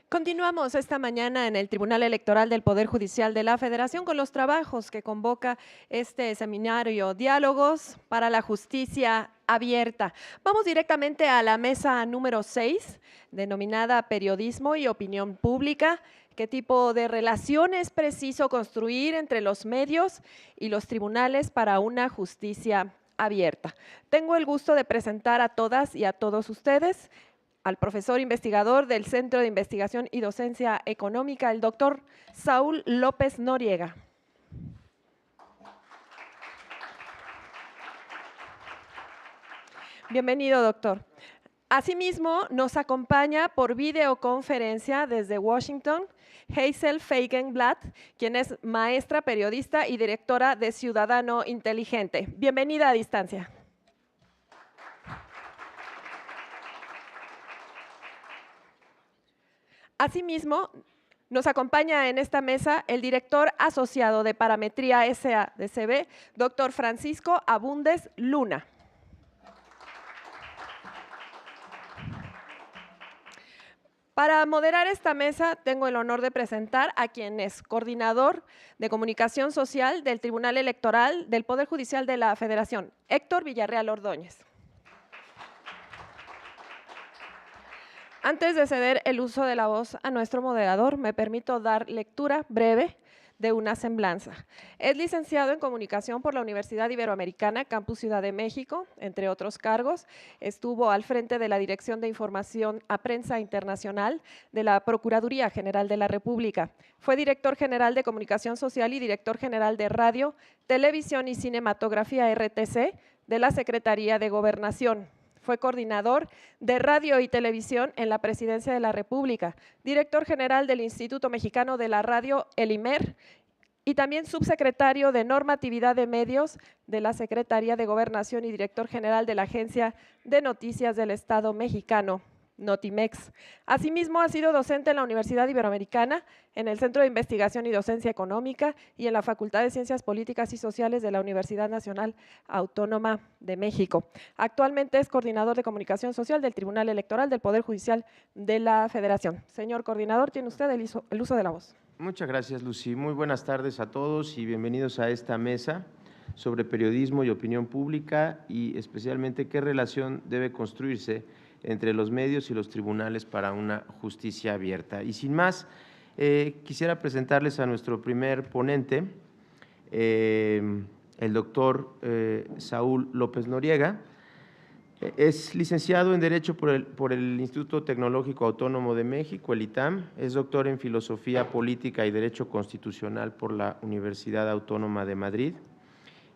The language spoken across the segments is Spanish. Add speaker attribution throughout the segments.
Speaker 1: Continuamos esta mañana en el Tribunal Electoral del Poder Judicial de la Federación con los trabajos que convoca este seminario Diálogos para la Justicia Abierta. Vamos directamente a la mesa número 6, denominada Periodismo y Opinión Pública. ¿Qué tipo de relación es preciso construir entre los medios y los tribunales para una justicia abierta? Tengo el gusto de presentar a todas y a todos ustedes al profesor investigador del Centro de Investigación y Docencia Económica, el doctor Saúl López Noriega. Bienvenido, doctor. Asimismo, nos acompaña por videoconferencia desde Washington Hazel Feigenblatt, quien es maestra, periodista y directora de Ciudadano Inteligente. Bienvenida a distancia. Asimismo, nos acompaña en esta mesa el director asociado de Parametría SADCB, doctor Francisco Abundes Luna. Para moderar esta mesa, tengo el honor de presentar a quien es coordinador de comunicación social del Tribunal Electoral del Poder Judicial de la Federación, Héctor Villarreal Ordóñez. Antes de ceder el uso de la voz a nuestro moderador, me permito dar lectura breve de una semblanza. Es licenciado en Comunicación por la Universidad Iberoamericana, Campus Ciudad de México, entre otros cargos. Estuvo al frente de la Dirección de Información a Prensa Internacional de la Procuraduría General de la República. Fue director general de Comunicación Social y director general de Radio, Televisión y Cinematografía RTC de la Secretaría de Gobernación. Fue coordinador de Radio y Televisión en la Presidencia de la República, director general del Instituto Mexicano de la Radio, el IMER, y también subsecretario de Normatividad de Medios de la Secretaría de Gobernación y director general de la Agencia de Noticias del Estado Mexicano, Notimex. Asimismo, ha sido docente en la Universidad Iberoamericana, en el Centro de Investigación y Docencia Económica y en la Facultad de Ciencias Políticas y Sociales de la Universidad Nacional Autónoma de México. Actualmente es coordinador de comunicación social del Tribunal Electoral del Poder Judicial de la Federación. Señor coordinador, tiene usted el uso de la voz.
Speaker 2: Muchas gracias, Lucy. Muy buenas tardes a todos y bienvenidos a esta mesa sobre periodismo y opinión pública y especialmente qué relación debe construirse entre los medios y los tribunales para una justicia abierta. Y sin más, quisiera presentarles a nuestro primer ponente, el doctor Saúl López Noriega. Es licenciado en Derecho por el Instituto Tecnológico Autónomo de México, el ITAM. Es doctor en Filosofía Política y Derecho Constitucional por la Universidad Autónoma de Madrid.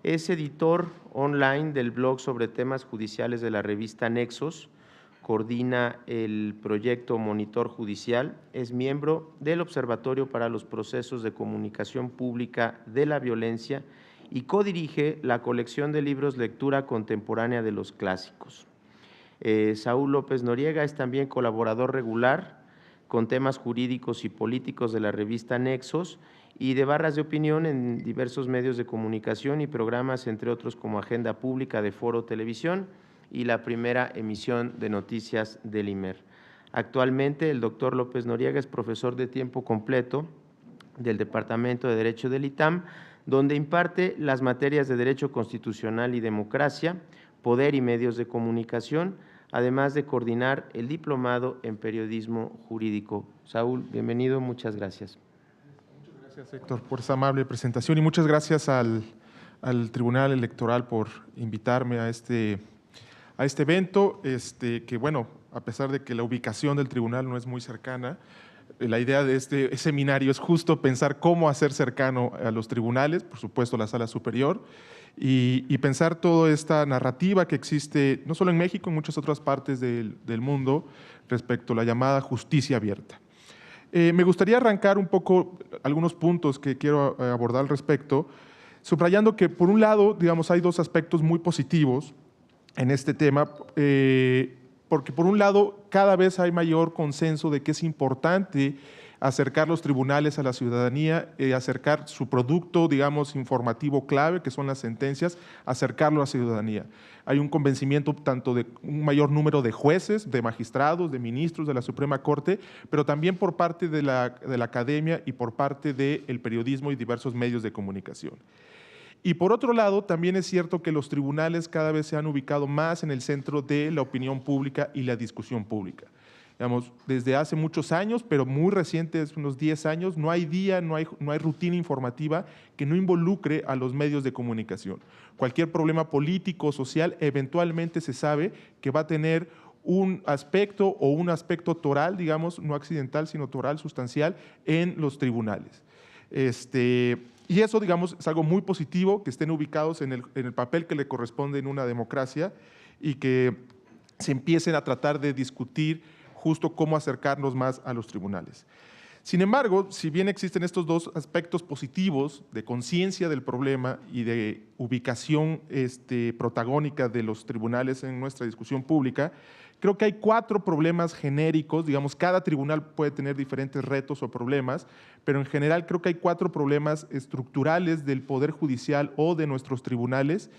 Speaker 2: Es editor online del blog sobre temas judiciales de la revista Nexos. Coordina el proyecto Monitor Judicial, es miembro del Observatorio para los Procesos de Comunicación Pública de la Violencia y codirige la colección de libros Lectura Contemporánea de los Clásicos. Saúl López Noriega es también colaborador regular con temas jurídicos y políticos de la revista Nexos y de barras de opinión en diversos medios de comunicación y programas, entre otros como Agenda Pública de Foro Televisión y la primera emisión de noticias del IMER. Actualmente, el doctor López Noriega es profesor de tiempo completo del Departamento de Derecho del ITAM, donde imparte las materias de Derecho Constitucional y Democracia, Poder y Medios de Comunicación, además de coordinar el diplomado en Periodismo Jurídico. Saúl, bienvenido, muchas gracias.
Speaker 3: Muchas gracias, Héctor, por esa amable presentación y muchas gracias al Tribunal Electoral por invitarme a este evento, que bueno, a pesar de que la ubicación del tribunal no es muy cercana, la idea de este seminario es justo pensar cómo hacer cercano a los tribunales, por supuesto la sala superior, y pensar toda esta narrativa que existe no solo en México, en muchas otras partes del mundo respecto a la llamada justicia abierta. Me gustaría arrancar un poco algunos puntos que quiero abordar al respecto, subrayando que por un lado, digamos, hay dos aspectos muy positivos en este tema, porque por un lado cada vez hay mayor consenso de que es importante acercar los tribunales a la ciudadanía, acercar su producto, digamos, informativo clave, que son las sentencias, acercarlo a la ciudadanía. Hay un convencimiento tanto de un mayor número de jueces, de magistrados, de ministros de la Suprema Corte, pero también por parte de la academia y por parte del periodismo y diversos medios de comunicación. Y por otro lado, también es cierto que los tribunales cada vez se han ubicado más en el centro de la opinión pública y la discusión pública. Digamos, desde hace muchos años, pero muy recientes, unos 10 años, no hay día, no hay rutina informativa que no involucre a los medios de comunicación. Cualquier problema político o social eventualmente se sabe que va a tener un aspecto o un aspecto toral, digamos, no accidental, sino toral, sustancial, en los tribunales. Y eso, digamos, es algo muy positivo, que estén ubicados en el papel que le corresponde en una democracia y que se empiecen a tratar de discutir justo cómo acercarnos más a los tribunales. Sin embargo, si bien existen estos dos aspectos positivos de conciencia del problema y de ubicación protagónica de los tribunales en nuestra discusión pública, creo que hay 4 problemas genéricos, digamos, cada tribunal puede tener diferentes retos o problemas, pero en general creo que hay 4 problemas estructurales del Poder Judicial o de nuestros tribunales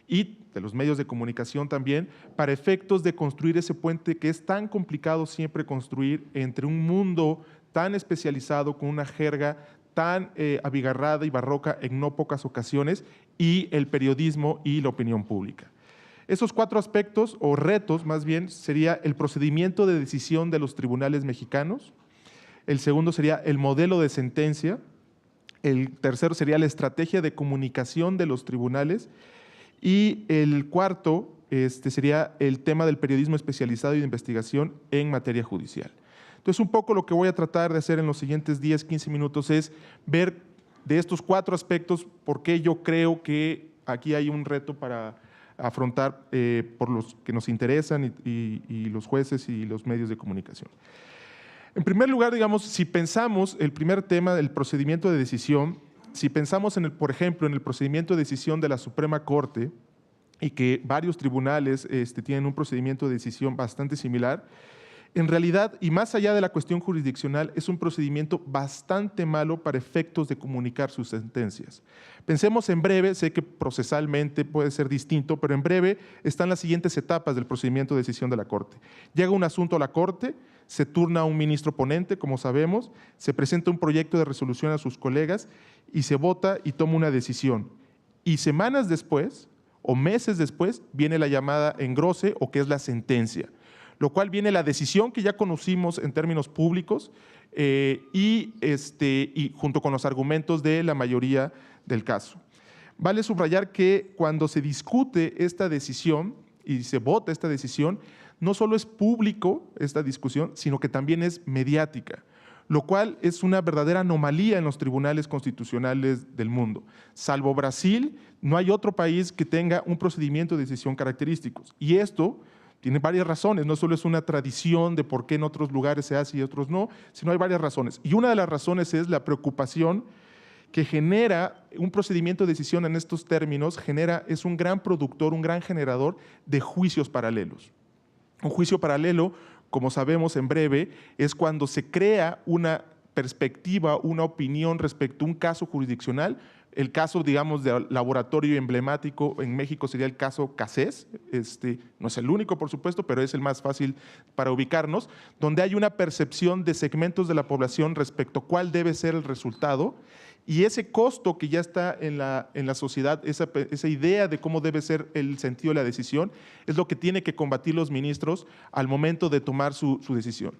Speaker 3: y de los medios de comunicación también, para efectos de construir ese puente que es tan complicado siempre construir entre un mundo tan especializado, con una jerga tan abigarrada y barroca en no pocas ocasiones, y el periodismo y la opinión pública. Esos 4 aspectos, o retos más bien, sería el procedimiento de decisión de los tribunales mexicanos, el segundo sería el modelo de sentencia, el tercero sería la estrategia de comunicación de los tribunales, y el cuarto sería el tema del periodismo especializado y de investigación en materia judicial. Entonces, un poco lo que voy a tratar de hacer en los siguientes 10, 15 minutos es ver de estos 4 aspectos por qué yo creo que aquí hay un reto para afrontar por los que nos interesan y los jueces y los medios de comunicación. En primer lugar, digamos, si pensamos el primer tema del procedimiento de decisión, si pensamos, por ejemplo, en el procedimiento de decisión de la Suprema Corte y que varios tribunales tienen un procedimiento de decisión bastante similar, en realidad, y más allá de la cuestión jurisdiccional, es un procedimiento bastante malo para efectos de comunicar sus sentencias. Pensemos en breve, sé que procesalmente puede ser distinto, pero en breve están las siguientes etapas del procedimiento de decisión de la Corte. Llega un asunto a la Corte, se turna a un ministro ponente, como sabemos, se presenta un proyecto de resolución a sus colegas y se vota y toma una decisión. Y semanas después, o meses después, viene la llamada engrose o que es la sentencia, lo cual viene la decisión que ya conocimos en términos públicos y junto con los argumentos de la mayoría del caso. Vale subrayar que cuando se discute esta decisión y se vota esta decisión, no solo es público esta discusión, sino que también es mediática, lo cual es una verdadera anomalía en los tribunales constitucionales del mundo. Salvo Brasil, no hay otro país que tenga un procedimiento de decisión característicos. Y esto tiene varias razones, no solo es una tradición de por qué en otros lugares se hace y otros no, sino hay varias razones. Y una de las razones es la preocupación que genera un procedimiento de decisión en estos términos, es un gran productor, un gran generador de juicios paralelos. Un juicio paralelo, como sabemos en breve, es cuando se crea una perspectiva, una opinión respecto a un caso jurisdiccional. El caso, digamos, de laboratorio emblemático en México sería el caso Cassés. No es el único, por supuesto, pero es el más fácil para ubicarnos, donde hay una percepción de segmentos de la población respecto a cuál debe ser el resultado. Y ese costo que ya está en la sociedad, esa idea de cómo debe ser el sentido de la decisión, es lo que tienen que combatir los ministros al momento de tomar su decisión.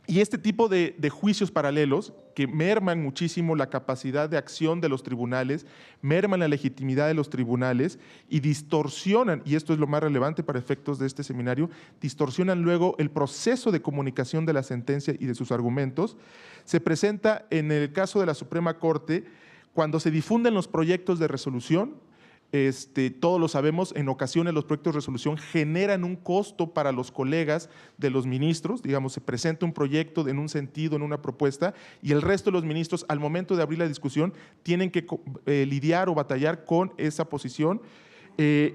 Speaker 3: Y este tipo de juicios paralelos que merman muchísimo la capacidad de acción de los tribunales, merman la legitimidad de los tribunales y distorsionan, y esto es lo más relevante para efectos de este seminario, distorsionan luego el proceso de comunicación de la sentencia y de sus argumentos. Se presenta en el caso de la Suprema Corte cuando se difunden los proyectos de resolución. Todos lo sabemos, en ocasiones los proyectos de resolución generan un costo para los colegas de los ministros, digamos, se presenta un proyecto en un sentido, en una propuesta, y el resto de los ministros, al momento de abrir la discusión, tienen que lidiar o batallar con esa posición.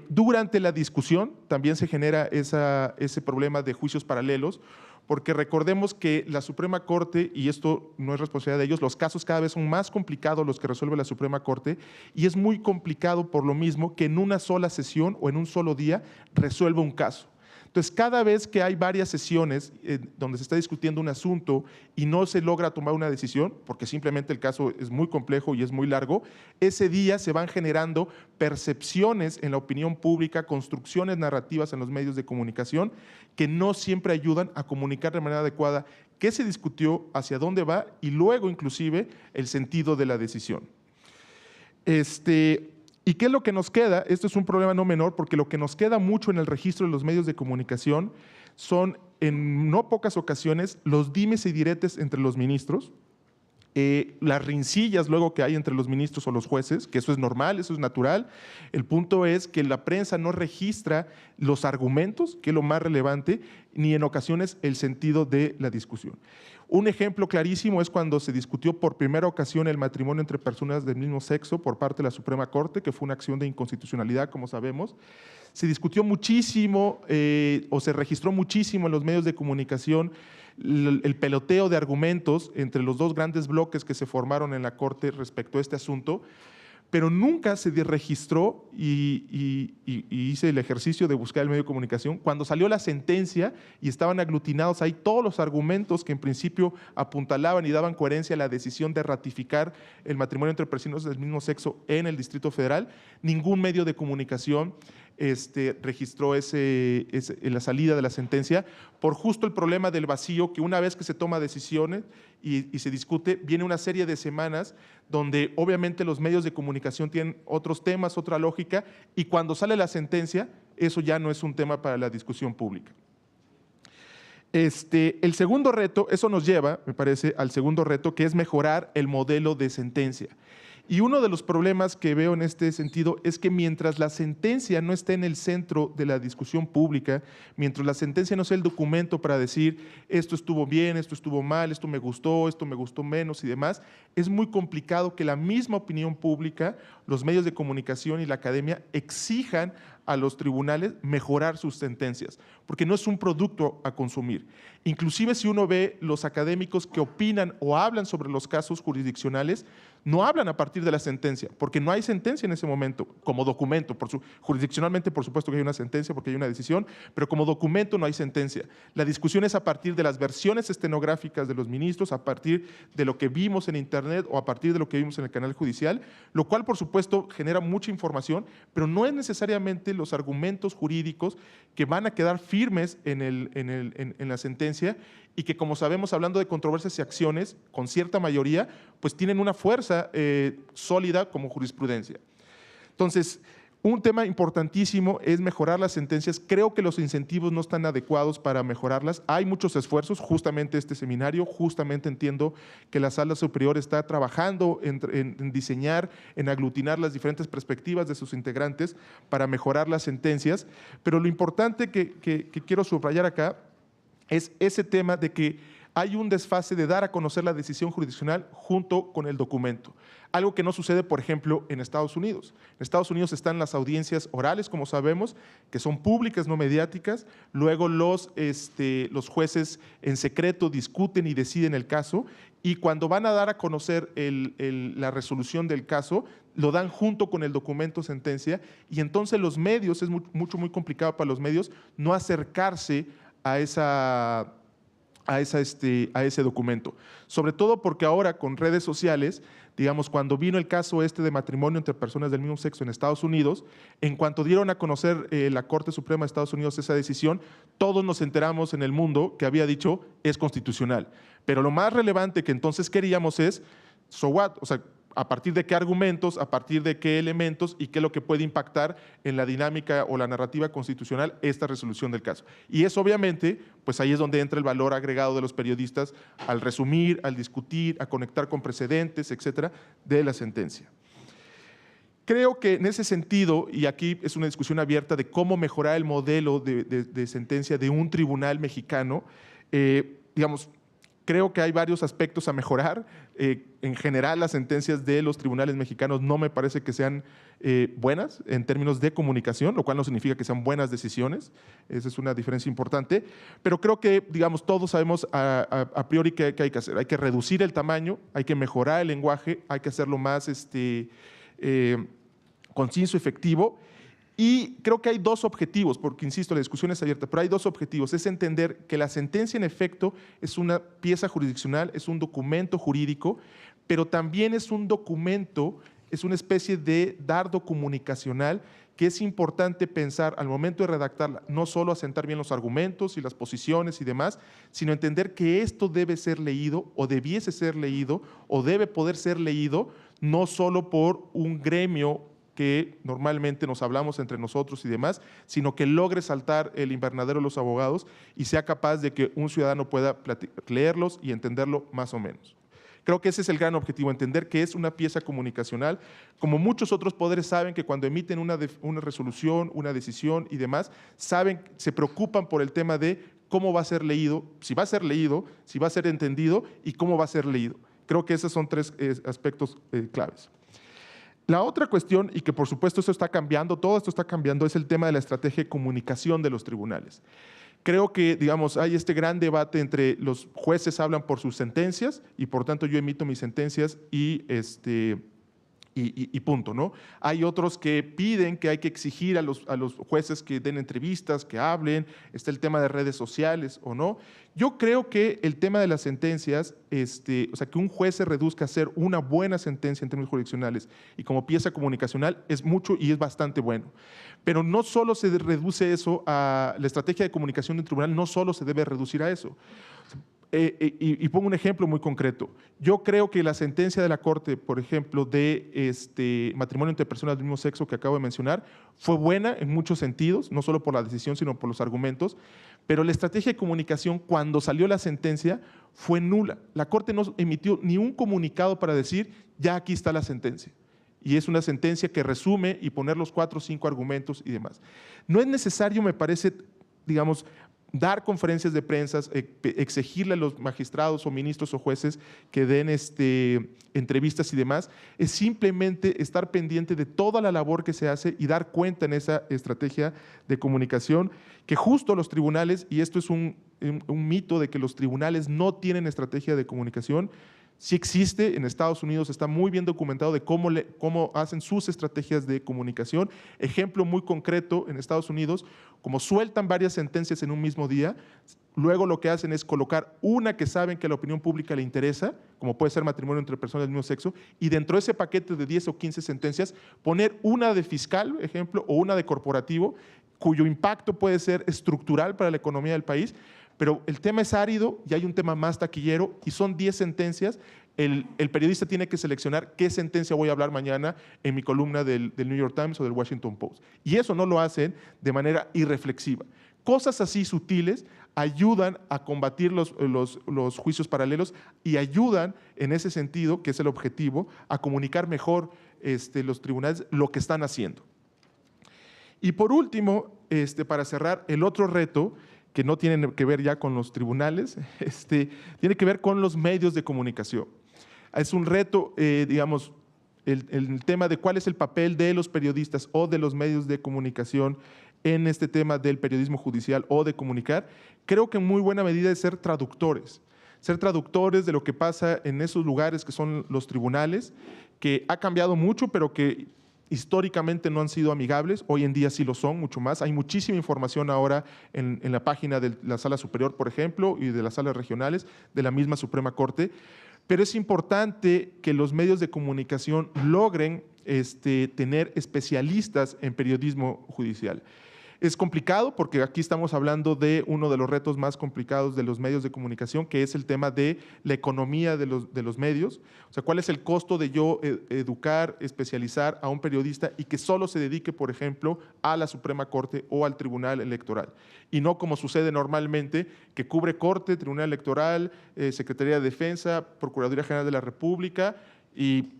Speaker 3: Durante la discusión también se genera ese problema de juicios paralelos, porque recordemos que la Suprema Corte, y esto no es responsabilidad de ellos, los casos cada vez son más complicados los que resuelve la Suprema Corte, y es muy complicado por lo mismo que en una sola sesión o en un solo día resuelva un caso. Entonces, cada vez que hay varias sesiones donde se está discutiendo un asunto y no se logra tomar una decisión, porque simplemente el caso es muy complejo y es muy largo, ese día se van generando percepciones en la opinión pública, construcciones narrativas en los medios de comunicación que no siempre ayudan a comunicar de manera adecuada qué se discutió, hacia dónde va y luego inclusive el sentido de la decisión. ¿Y qué es lo que nos queda? Esto es un problema no menor, porque lo que nos queda mucho en el registro de los medios de comunicación son, en no pocas ocasiones, los dimes y diretes entre los ministros, las rencillas luego que hay entre los ministros o los jueces, que eso es normal, eso es natural. El punto es que la prensa no registra los argumentos, que es lo más relevante, ni en ocasiones el sentido de la discusión. Un ejemplo clarísimo es cuando se discutió por primera ocasión el matrimonio entre personas del mismo sexo por parte de la Suprema Corte, que fue una acción de inconstitucionalidad, como sabemos. Se discutió muchísimo o se registró muchísimo en los medios de comunicación el peloteo de argumentos entre los dos grandes bloques que se formaron en la Corte respecto a este asunto, pero nunca se registró y hice el ejercicio de buscar el medio de comunicación. Cuando salió la sentencia y estaban aglutinados ahí todos los argumentos que en principio apuntalaban y daban coherencia a la decisión de ratificar el matrimonio entre personas del mismo sexo en el Distrito Federal, ningún medio de comunicación registró la salida de la sentencia por justo el problema del vacío, que una vez que se toma decisiones y se discute, viene una serie de semanas donde obviamente los medios de comunicación tienen otros temas, otra lógica, y cuando sale la sentencia, eso ya no es un tema para la discusión pública. El segundo reto, eso nos lleva, me parece, al segundo reto, que es mejorar el modelo de sentencia. Y uno de los problemas que veo en este sentido es que mientras la sentencia no esté en el centro de la discusión pública, mientras la sentencia no sea el documento para decir esto estuvo bien, esto estuvo mal, esto me gustó menos y demás, es muy complicado que la misma opinión pública, los medios de comunicación y la academia exijan a los tribunales mejorar sus sentencias, porque no es un producto a consumir. Inclusive si uno ve los académicos que opinan o hablan sobre los casos jurisdiccionales, no hablan a partir de la sentencia, porque no hay sentencia en ese momento como documento. Jurisdiccionalmente, por supuesto que hay una sentencia porque hay una decisión, pero como documento no hay sentencia. La discusión es a partir de las versiones estenográficas de los ministros, a partir de lo que vimos en internet o a partir de lo que vimos en el canal judicial, lo cual, por supuesto, genera mucha información, pero no es necesariamente los argumentos jurídicos que van a quedar firmes en la sentencia y que, como sabemos, hablando de controversias y acciones, con cierta mayoría, pues tienen una fuerza sólida como jurisprudencia. Entonces, un tema importantísimo es mejorar las sentencias. Creo que los incentivos no están adecuados para mejorarlas. Hay muchos esfuerzos, justamente este seminario, justamente entiendo que la Sala Superior está trabajando en diseñar, en aglutinar las diferentes perspectivas de sus integrantes para mejorar las sentencias, pero lo importante que quiero subrayar acá es ese tema de que hay un desfase de dar a conocer la decisión jurisdiccional junto con el documento. Algo que no sucede, por ejemplo, en Estados Unidos. En Estados Unidos están las audiencias orales, como sabemos, que son públicas, no mediáticas. Luego los jueces en secreto discuten y deciden el caso. Y cuando van a dar a conocer la resolución del caso, lo dan junto con el documento sentencia. Y entonces los medios, es muy complicado para los medios no acercarse a ese documento. Sobre todo porque ahora con redes sociales, digamos, cuando vino el caso de matrimonio entre personas del mismo sexo en Estados Unidos, en cuanto dieron a conocer la Corte Suprema de Estados Unidos esa decisión, todos nos enteramos en el mundo que había dicho es constitucional. Pero lo más relevante que entonces queríamos es, so what? O sea, a partir de qué argumentos, a partir de qué elementos y qué es lo que puede impactar en la dinámica o la narrativa constitucional esta resolución del caso. Y eso obviamente, pues ahí es donde entra el valor agregado de los periodistas al resumir, al discutir, a conectar con precedentes, etcétera, de la sentencia. Creo que en ese sentido, y aquí es una discusión abierta de cómo mejorar el modelo de sentencia de un tribunal mexicano, digamos, Creo que hay varios aspectos a mejorar. En general, las sentencias de los tribunales mexicanos no me parece que sean buenas en términos de comunicación, lo cual no significa que sean buenas decisiones. Esa es una diferencia importante. Pero creo que, digamos, todos sabemos a priori qué hay que hacer. Hay que reducir el tamaño, hay que mejorar el lenguaje, hay que hacerlo más conciso, efectivo. Y creo que hay dos objetivos, porque insisto, la discusión es abierta, pero hay dos objetivos. Es entender que la sentencia en efecto es una pieza jurisdiccional, es un documento jurídico, pero también es un documento, es una especie de dardo comunicacional que es importante pensar al momento de redactarla, no solo asentar bien los argumentos y las posiciones y demás, sino entender que esto debe ser leído o debiese ser leído o debe poder ser leído no solo por un gremio que normalmente nos hablamos entre nosotros y demás, sino que logre saltar el invernadero de los abogados y sea capaz de que un ciudadano pueda leerlos y entenderlo más o menos. Creo que ese es el gran objetivo, entender que es una pieza comunicacional. Como muchos otros poderes saben que cuando emiten una resolución, una decisión y demás, saben, se preocupan por el tema de cómo va a ser leído, si va a ser entendido y cómo va a ser leído. Creo que esos son tres aspectos claves. La otra cuestión, y que por supuesto esto está cambiando, todo esto está cambiando, es el tema de la estrategia de comunicación de los tribunales. Creo que, digamos, hay este gran debate entre los jueces hablan por sus sentencias y por tanto yo emito mis sentencias y punto, ¿no? Hay otros que piden que hay que exigir a los jueces que den entrevistas, que hablen, está el tema de redes sociales o no. Yo creo que el tema de las sentencias, o sea, que un juez se reduzca a hacer una buena sentencia en términos jurisdiccionales y como pieza comunicacional es mucho y es bastante bueno. Pero no solo se reduce eso a la estrategia de comunicación del tribunal, no solo se debe reducir a eso. Y pongo un ejemplo muy concreto. Yo creo que la sentencia de la Corte, por ejemplo, de matrimonio entre personas del mismo sexo que acabo de mencionar, fue buena en muchos sentidos, no solo por la decisión, sino por los argumentos, pero la estrategia de comunicación, cuando salió la sentencia, fue nula. La Corte no emitió ni un comunicado para decir, ya aquí está la sentencia. Y es una sentencia que resume y poner los 4 o 5 argumentos y demás. No es necesario, me parece, digamos, dar conferencias de prensa, exigirle a los magistrados o ministros o jueces que den entrevistas y demás, es simplemente estar pendiente de toda la labor que se hace y dar cuenta en esa estrategia de comunicación que justo los tribunales, y esto es un mito de que los tribunales no tienen estrategia de comunicación, sí existe, en Estados Unidos está muy bien documentado de cómo hacen sus estrategias de comunicación. Ejemplo muy concreto, en Estados Unidos, como sueltan varias sentencias en un mismo día, luego lo que hacen es colocar una que saben que a la opinión pública le interesa, como puede ser matrimonio entre personas del mismo sexo, y dentro de ese paquete de 10 o 15 sentencias, poner una de fiscal, ejemplo, o una de corporativo, cuyo impacto puede ser estructural para la economía del país. Pero el tema es árido y hay un tema más taquillero y son 10 sentencias. El periodista tiene que seleccionar qué sentencia voy a hablar mañana en mi columna del New York Times o del Washington Post. Y eso no lo hacen de manera irreflexiva. Cosas así sutiles ayudan a combatir los juicios paralelos y ayudan en ese sentido, que es el objetivo, a comunicar mejor los tribunales lo que están haciendo. Y por último, para cerrar, el otro reto que no tienen que ver ya con los tribunales, tiene que ver con los medios de comunicación. Es un reto, digamos, el tema de cuál es el papel de los periodistas o de los medios de comunicación en este tema del periodismo judicial o de comunicar. Creo que en muy buena medida es ser traductores de lo que pasa en esos lugares que son los tribunales, que ha cambiado mucho, pero que históricamente no han sido amigables, hoy en día sí lo son mucho más. Hay muchísima información ahora en la página de la Sala Superior, por ejemplo, y de las salas regionales de la misma Suprema Corte, pero es importante que los medios de comunicación logren tener especialistas en periodismo judicial. Es complicado porque aquí estamos hablando de uno de los retos más complicados de los medios de comunicación, que es el tema de la economía de los medios. O sea, ¿cuál es el costo de yo educar, especializar a un periodista y que solo se dedique, por ejemplo, a la Suprema Corte o al Tribunal Electoral? Y no como sucede normalmente, que cubre Corte, Tribunal Electoral, Secretaría de Defensa, Procuraduría General de la República y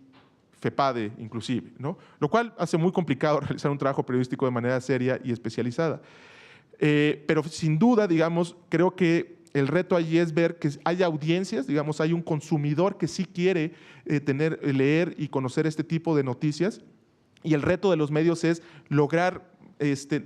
Speaker 3: FEPADE inclusive, ¿no? Lo cual hace muy complicado realizar un trabajo periodístico de manera seria y especializada. Pero sin duda, digamos, creo que el reto allí es ver que hay audiencias, digamos, hay un consumidor que sí quiere leer y conocer este tipo de noticias, y el reto de los medios es lograr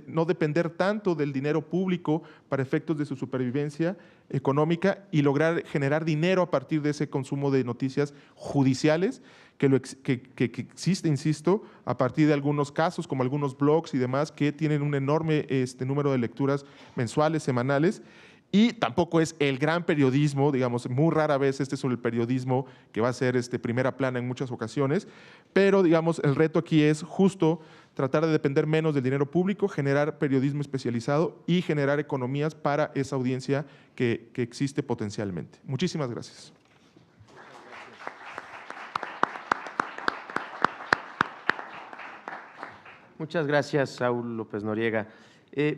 Speaker 3: no depender tanto del dinero público para efectos de su supervivencia económica y lograr generar dinero a partir de ese consumo de noticias judiciales que existe, insisto, a partir de algunos casos, como algunos blogs y demás, que tienen un enorme número de lecturas mensuales, semanales. Y tampoco es el gran periodismo, digamos, muy rara vez este es el periodismo que va a ser primera plana en muchas ocasiones, pero digamos, el reto aquí es justo tratar de depender menos del dinero público, generar periodismo especializado y generar economías para esa audiencia que existe potencialmente. Muchísimas gracias.
Speaker 2: Muchas gracias, Saúl López Noriega.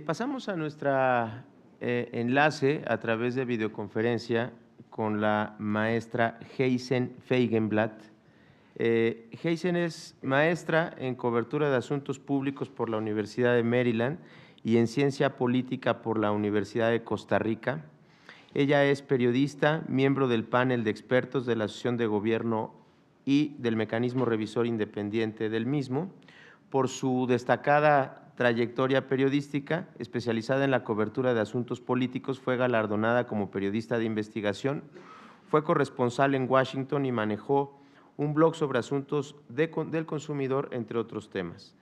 Speaker 2: Pasamos a nuestra enlace a través de videoconferencia con la maestra Heisen Feigenblatt. Heisen es maestra en cobertura de asuntos públicos por la Universidad de Maryland y en ciencia política por la Universidad de Costa Rica. Ella es periodista, miembro del panel de expertos de la Asociación de Gobierno y del Mecanismo Revisor Independiente del mismo. Por su destacada trayectoria periodística, especializada en la cobertura de asuntos políticos, fue galardonada como periodista de investigación, fue corresponsal en Washington y manejó un blog sobre asuntos del consumidor, entre otros temas.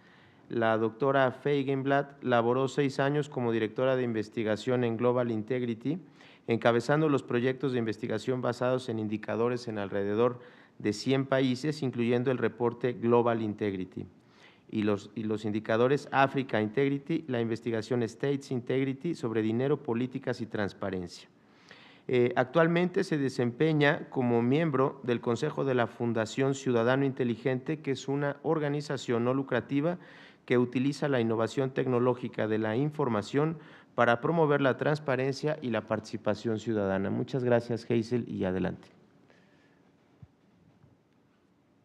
Speaker 2: La doctora Feigenblatt laboró 6 años como directora de investigación en Global Integrity, encabezando los proyectos de investigación basados en indicadores en alrededor de 100 países, incluyendo el reporte Global Integrity. Y los indicadores Africa Integrity, la investigación States Integrity sobre dinero, políticas y transparencia. Actualmente se desempeña como miembro del Consejo de la Fundación Ciudadano Inteligente, que es una organización no lucrativa que utiliza la innovación tecnológica de la información para promover la transparencia y la participación ciudadana. Muchas gracias, Hazel, y adelante.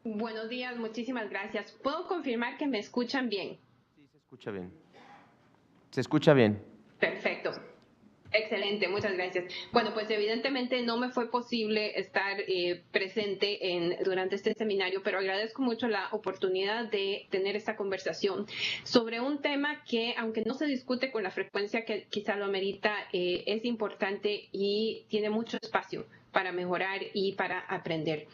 Speaker 4: Buenos días, muchísimas gracias. ¿Puedo confirmar que me escuchan bien?
Speaker 2: Sí, se escucha bien. Se escucha bien.
Speaker 4: Perfecto. Excelente, muchas gracias. Bueno, pues evidentemente no me fue posible estar presente durante este seminario, pero agradezco mucho la oportunidad de tener esta conversación sobre un tema que, aunque no se discute con la frecuencia que quizá lo amerita, es importante y tiene mucho espacio para mejorar y para aprender.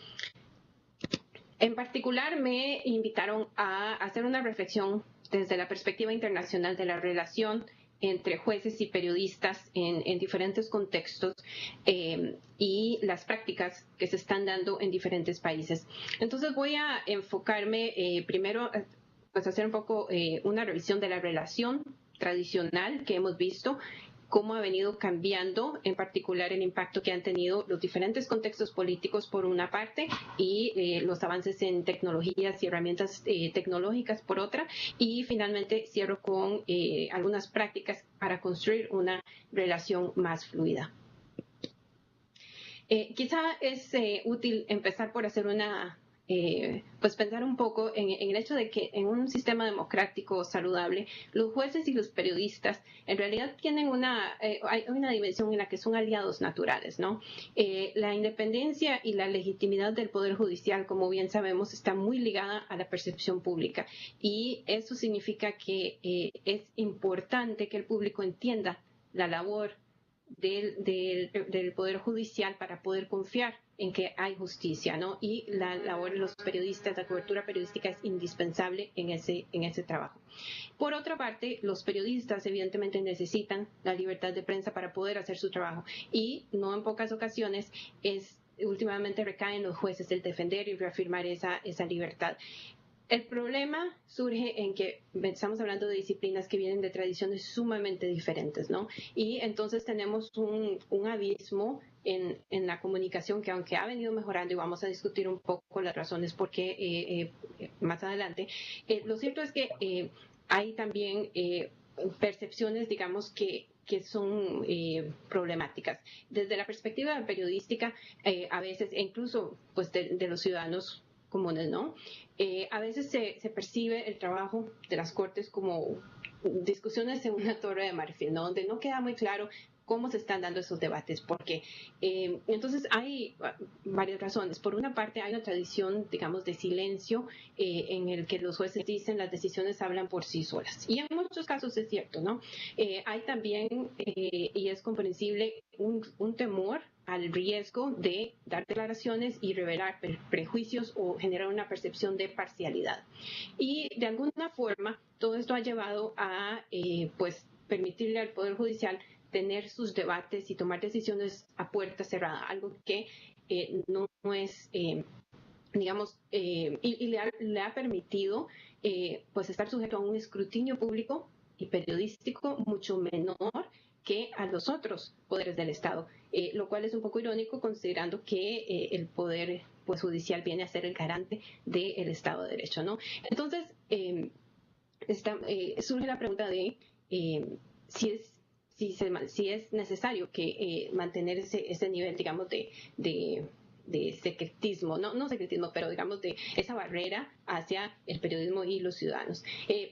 Speaker 4: En particular, me invitaron a hacer una reflexión desde la perspectiva internacional de la relación entre jueces y periodistas en diferentes contextos y las prácticas que se están dando en diferentes países. Entonces voy a enfocarme primero, pues hacer un poco una revisión de la relación tradicional que hemos visto, cómo ha venido cambiando, en particular el impacto que han tenido los diferentes contextos políticos por una parte y los avances en tecnologías y herramientas tecnológicas por otra, y finalmente cierro con algunas prácticas para construir una relación más fluida. Quizá es útil empezar por hacer pues pensar un poco en el hecho de que en un sistema democrático saludable, los jueces y los periodistas en realidad tienen hay una dimensión en la que son aliados naturales, ¿no? La independencia y la legitimidad del Poder Judicial, como bien sabemos, está muy ligada a la percepción pública, y eso significa que es importante que el público entienda la labor del Poder Judicial para poder confiar en que hay justicia, ¿no? Y la labor de los periodistas, la cobertura periodística es indispensable en ese trabajo. Por otra parte, los periodistas evidentemente necesitan la libertad de prensa para poder hacer su trabajo, y no en pocas ocasiones últimamente recae en los jueces el defender y reafirmar esa libertad. El problema surge en que estamos hablando de disciplinas que vienen de tradiciones sumamente diferentes, ¿no? Y entonces tenemos un abismo en la comunicación que, aunque ha venido mejorando, y vamos a discutir un poco las razones por qué más adelante, lo cierto es que hay también percepciones, digamos, que son problemáticas. Desde la perspectiva periodística, a veces, e incluso pues de los ciudadanos comunes, ¿no? A veces se percibe el trabajo de las cortes como discusiones en una torre de marfil, ¿no? Donde no queda muy claro cómo se están dando esos debates, porque entonces hay varias razones. Por una parte, hay una tradición, digamos, de silencio en el que los jueces dicen las decisiones hablan por sí solas. Y en muchos casos es cierto, ¿no? Hay también, y es comprensible, un temor al riesgo de dar declaraciones y revelar prejuicios o generar una percepción de parcialidad. Y de alguna forma, todo esto ha llevado a, pues, permitirle al Poder Judicial tener sus debates y tomar decisiones a puerta cerrada, algo que no es, digamos, y le ha permitido pues estar sujeto a un escrutinio público y periodístico mucho menor que a los otros poderes del Estado, lo cual es un poco irónico considerando que el poder pues, judicial viene a ser el garante del Estado de Derecho, ¿no? Entonces, surge la pregunta de si es necesario que mantener ese nivel, digamos, de secretismo, no secretismo, pero digamos de esa barrera hacia el periodismo y los ciudadanos.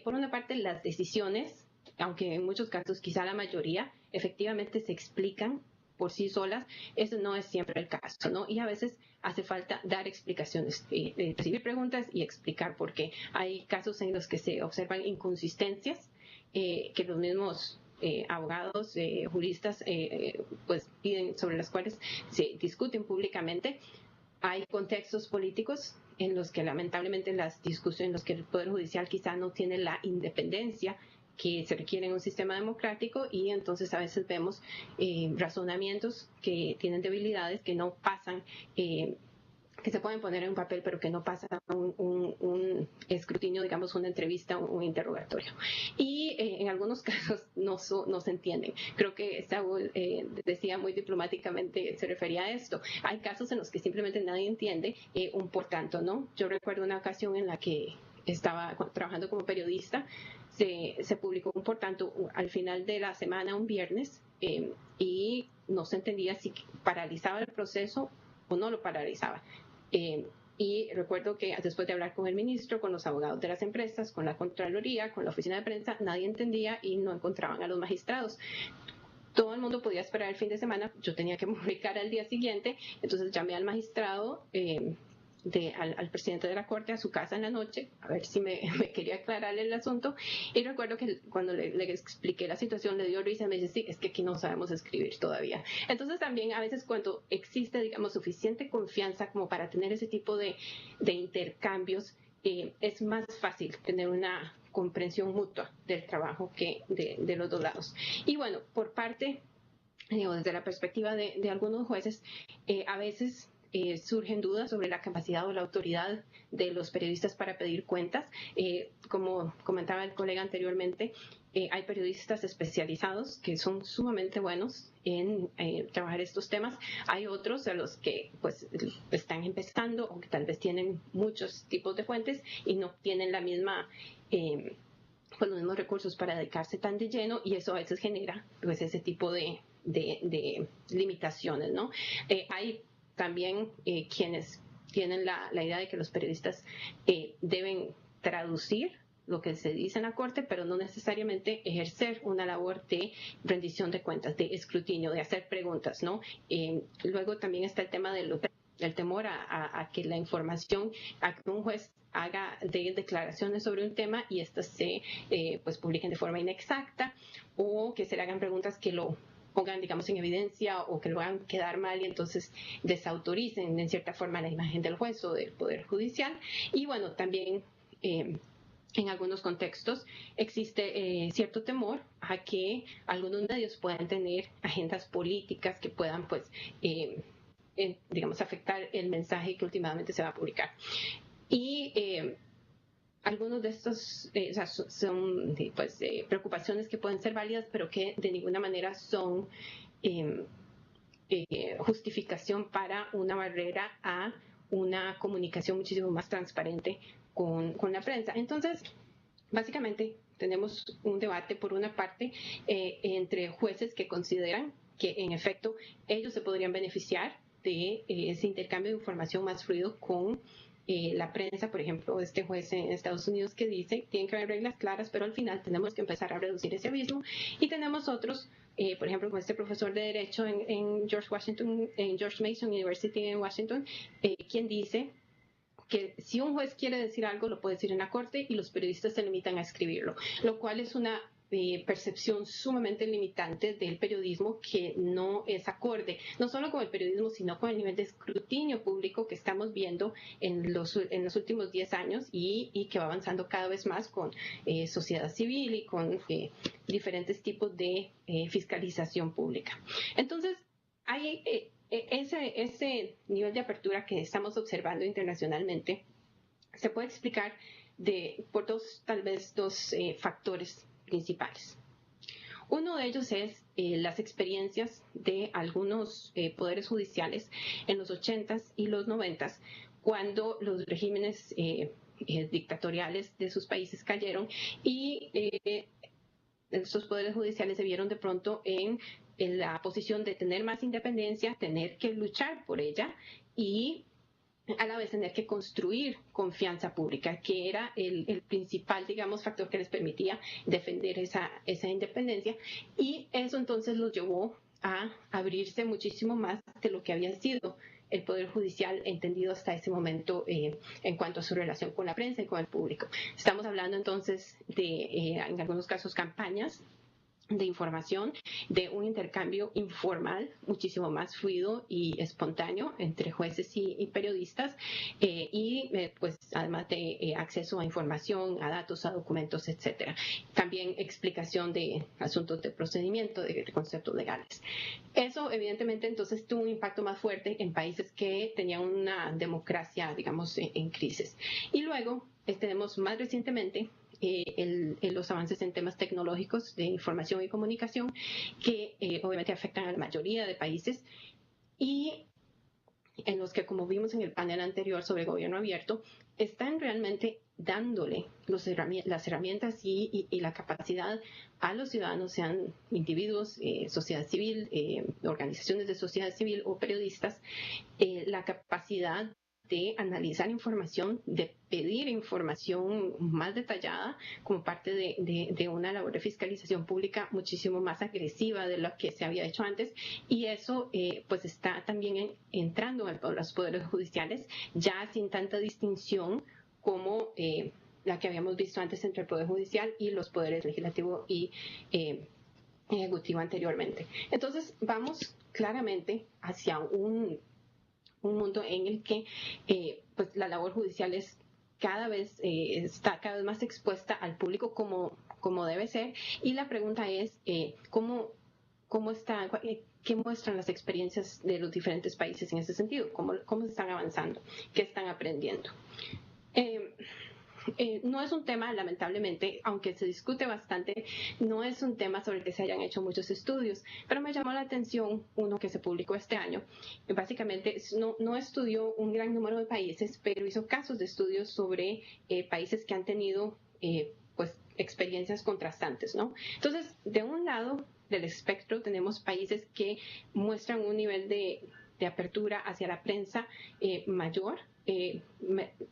Speaker 4: Por una parte, las decisiones, aunque en muchos casos, quizá la mayoría, efectivamente se explican por sí solas, eso no es siempre el caso, ¿no? Y a veces hace falta dar explicaciones, recibir preguntas y explicar por qué. Hay casos en los que se observan inconsistencias que los mismos abogados, juristas, pues piden, sobre las cuales se discuten públicamente. Hay contextos políticos en los que lamentablemente las discusiones, en los que el Poder Judicial quizá no tiene la independencia que se requiere en un sistema democrático y entonces a veces vemos razonamientos que tienen debilidades, que no pasan, que se pueden poner en un papel, pero que no pasan un escrutinio, digamos, una entrevista, un interrogatorio. Y en algunos casos no se entienden. Creo que Saúl decía muy diplomáticamente, se refería a esto. Hay casos en los que simplemente nadie entiende un por tanto, ¿no? Yo recuerdo una ocasión en la que estaba trabajando como periodista, se publicó un por tanto al final de la semana, un viernes, y no se entendía si paralizaba el proceso o no lo paralizaba. Y recuerdo que después de hablar con el ministro, con los abogados de las empresas, con la Contraloría, con la oficina de prensa, nadie entendía y no encontraban a los magistrados. Todo el mundo podía esperar el fin de semana, yo tenía que publicar al día siguiente, entonces llamé al magistrado, al presidente de la Corte a su casa en la noche, a ver si me quería aclarar el asunto, y recuerdo que cuando le expliqué la situación le dio risa y me dice, sí, es que aquí no sabemos escribir todavía. Entonces también a veces cuando existe, digamos, suficiente confianza como para tener ese tipo de intercambios, es más fácil tener una comprensión mutua del trabajo que de los dos lados. Y bueno, por parte, desde la perspectiva de algunos jueces, a veces surgen dudas sobre la capacidad o la autoridad de los periodistas para pedir cuentas. Como comentaba el colega anteriormente, hay periodistas especializados que son sumamente buenos en trabajar estos temas. Hay otros a los que pues están empezando o que tal vez tienen muchos tipos de fuentes y no tienen la misma con los mismos recursos para dedicarse tan de lleno, y eso a veces genera pues ese tipo de limitaciones, ¿no? Hay también quienes tienen la idea de que los periodistas deben traducir lo que se dice en la Corte, pero no necesariamente ejercer una labor de rendición de cuentas, de escrutinio, de hacer preguntas, ¿no? Luego también está el tema del temor a que la información, a que un juez haga declaraciones sobre un tema y estas se pues publiquen de forma inexacta, o que se le hagan preguntas que lo pongan, digamos, en evidencia o que lo hagan quedar mal y entonces desautoricen en cierta forma la imagen del juez o del Poder Judicial. Y bueno, también en algunos contextos existe cierto temor a que algunos medios puedan tener agendas políticas que puedan, pues, digamos, afectar el mensaje que últimamente se va a publicar. Y algunos de estos o sea, son pues, preocupaciones que pueden ser válidas, pero que de ninguna manera son justificación para una barrera a una comunicación muchísimo más transparente con la prensa. Entonces, básicamente tenemos un debate, por una parte, entre jueces que consideran que en efecto ellos se podrían beneficiar de ese intercambio de información más fluido con la prensa, por ejemplo, este juez en Estados Unidos que dice tienen que haber reglas claras, pero al final tenemos que empezar a reducir ese abismo. Y tenemos otros, por ejemplo, como este profesor de Derecho en George Mason University en Washington, quien dice que si un juez quiere decir algo, lo puede decir en la corte y los periodistas se limitan a escribirlo, lo cual es una percepción sumamente limitante del periodismo que no es acorde, no solo con el periodismo, sino con el nivel de escrutinio público que estamos viendo en los últimos 10 años y que va avanzando cada vez más con sociedad civil y con diferentes tipos de fiscalización pública. Entonces, hay ese nivel de apertura que estamos observando internacionalmente se puede explicar por tal vez dos factores principales. Uno de ellos es las experiencias de algunos poderes judiciales en los 80s y los 90s, cuando los regímenes dictatoriales de sus países cayeron y estos poderes judiciales se vieron de pronto en la posición de tener más independencia, tener que luchar por ella y a la vez tener que construir confianza pública, que era el principal, digamos, factor que les permitía defender esa independencia. Y eso entonces los llevó a abrirse muchísimo más de lo que había sido el Poder Judicial entendido hasta ese momento en cuanto a su relación con la prensa y con el público. Estamos hablando entonces de, en algunos casos, campañas de información, de un intercambio informal muchísimo más fluido y espontáneo entre jueces y periodistas pues además de acceso a información, a datos, a documentos, etcétera. También explicación de asuntos de procedimiento, de conceptos legales. Eso evidentemente entonces tuvo un impacto más fuerte en países que tenían una democracia, digamos, en crisis. Y luego tenemos más recientemente los avances en temas tecnológicos de información y comunicación que obviamente afectan a la mayoría de países y en los que, como vimos en el panel anterior sobre gobierno abierto, están realmente dándole las herramientas y la capacidad a los ciudadanos, sean individuos, sociedad civil, organizaciones de sociedad civil o periodistas, la capacidad de analizar información, de pedir información más detallada como parte de una labor de fiscalización pública muchísimo más agresiva de lo que se había hecho antes, y eso pues está también entrando en los poderes judiciales ya sin tanta distinción como la que habíamos visto antes entre el Poder Judicial y los poderes legislativo y ejecutivo anteriormente. Entonces vamos claramente hacia un mundo en el que pues la labor judicial es está cada vez más expuesta al público como debe ser, y la pregunta es ¿qué muestran las experiencias de los diferentes países en ese sentido? ¿Cómo están avanzando? ¿Qué están aprendiendo? No es un tema, lamentablemente, aunque se discute bastante, no es un tema sobre el que se hayan hecho muchos estudios, pero me llamó la atención uno que se publicó este año. Básicamente no estudió un gran número de países, pero hizo casos de estudios sobre países que han tenido pues experiencias contrastantes, ¿no? Entonces, de un lado del espectro tenemos países que muestran un nivel de apertura hacia la prensa mayor.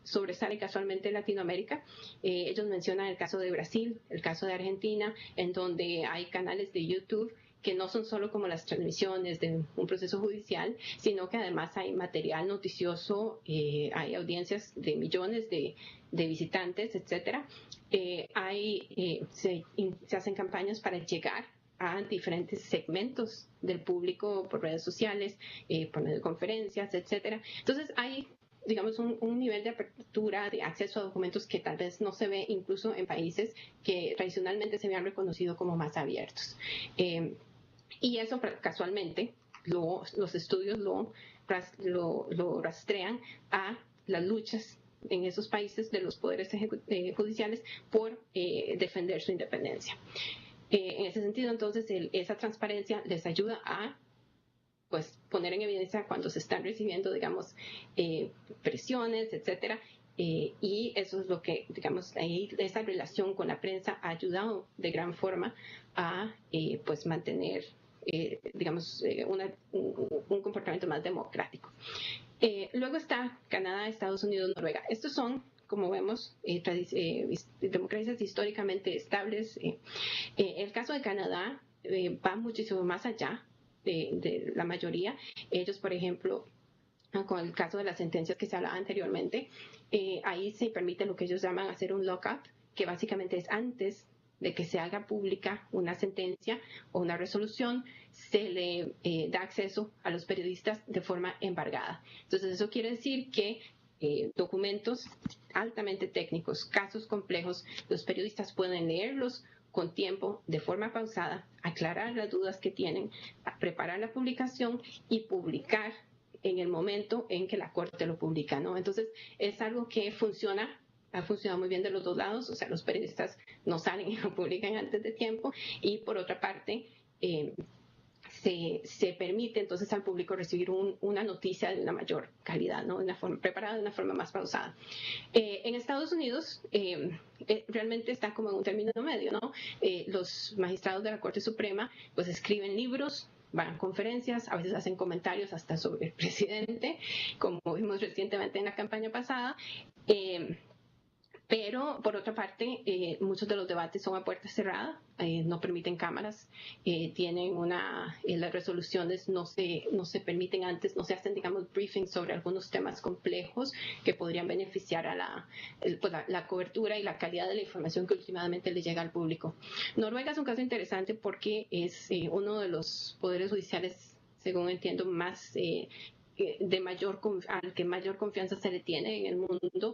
Speaker 4: Sobresale casualmente Latinoamérica. Ellos mencionan el caso de Brasil, el caso de Argentina, en donde hay canales de YouTube que no son solo como las transmisiones de un proceso judicial, sino que además hay material noticioso, hay audiencias de millones de visitantes, etcétera. Se hacen campañas para llegar a diferentes segmentos del público por redes sociales, por medio de conferencias, etcétera. Entonces hay, digamos, un nivel de apertura, de acceso a documentos que tal vez no se ve incluso en países que tradicionalmente se habían reconocido como más abiertos. Y eso casualmente los estudios lo rastrean a las luchas en esos países de los poderes judiciales por defender su independencia. En ese sentido, entonces, esa transparencia les ayuda a pues poner en evidencia cuando se están recibiendo, digamos, presiones, etcétera, y eso es lo que, digamos, ahí esa relación con la prensa ha ayudado de gran forma a pues mantener, digamos, un comportamiento más democrático. Luego está Canadá, Estados Unidos, Noruega. Estos son, como vemos, democracias históricamente estables. El caso de Canadá va muchísimo más allá de la mayoría. Ellos, por ejemplo, con el caso de las sentencias que se hablaba anteriormente, ahí se permite lo que ellos llaman hacer un lockup, que básicamente es antes de que se haga pública una sentencia o una resolución, se le da acceso a los periodistas de forma embargada. Entonces, eso quiere decir que documentos altamente técnicos, casos complejos, los periodistas pueden leerlos con tiempo, de forma pausada, aclarar las dudas que tienen, preparar la publicación y publicar en el momento en que la Corte lo publica, ¿no? Entonces, es algo que funciona, ha funcionado muy bien de los dos lados, o sea, los periodistas no salen y lo publican antes de tiempo, y por otra parte, se permite entonces al público recibir una noticia de una mayor calidad, ¿no? Preparada de una forma más pausada. En Estados Unidos realmente está como en un término medio, ¿no? Los magistrados de la Corte Suprema pues escriben libros, van a conferencias, a veces hacen comentarios hasta sobre el presidente, como vimos recientemente en la campaña pasada. Pero, por otra parte, muchos de los debates son a puerta cerrada, no permiten cámaras, tienen las resoluciones no se permiten antes, no se hacen, digamos, briefings sobre algunos temas complejos que podrían beneficiar a la cobertura y la calidad de la información que últimamente le llega al público. Noruega es un caso interesante porque es uno de los poderes judiciales, según entiendo, más al que mayor confianza se le tiene en el mundo,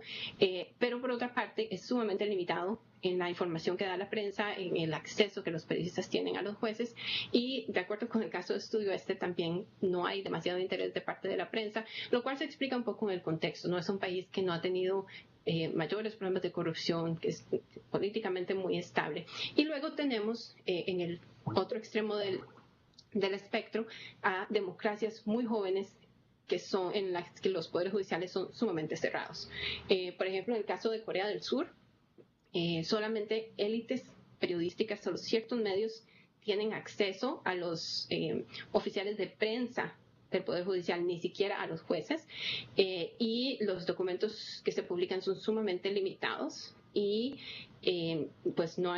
Speaker 4: pero por otra parte es sumamente limitado en la información que da la prensa, en el acceso que los periodistas tienen a los jueces, y de acuerdo con el caso de estudio también no hay demasiado interés de parte de la prensa, lo cual se explica un poco en el contexto. No es un país que no ha tenido mayores problemas de corrupción, que es políticamente muy estable. Y luego tenemos en el otro extremo del espectro a democracias muy jóvenes que son en las que los poderes judiciales son sumamente cerrados. Por ejemplo, en el caso de Corea del Sur, solamente élites periodísticas, solo ciertos medios tienen acceso a los oficiales de prensa del Poder Judicial, ni siquiera a los jueces, y los documentos que se publican son sumamente limitados y pues no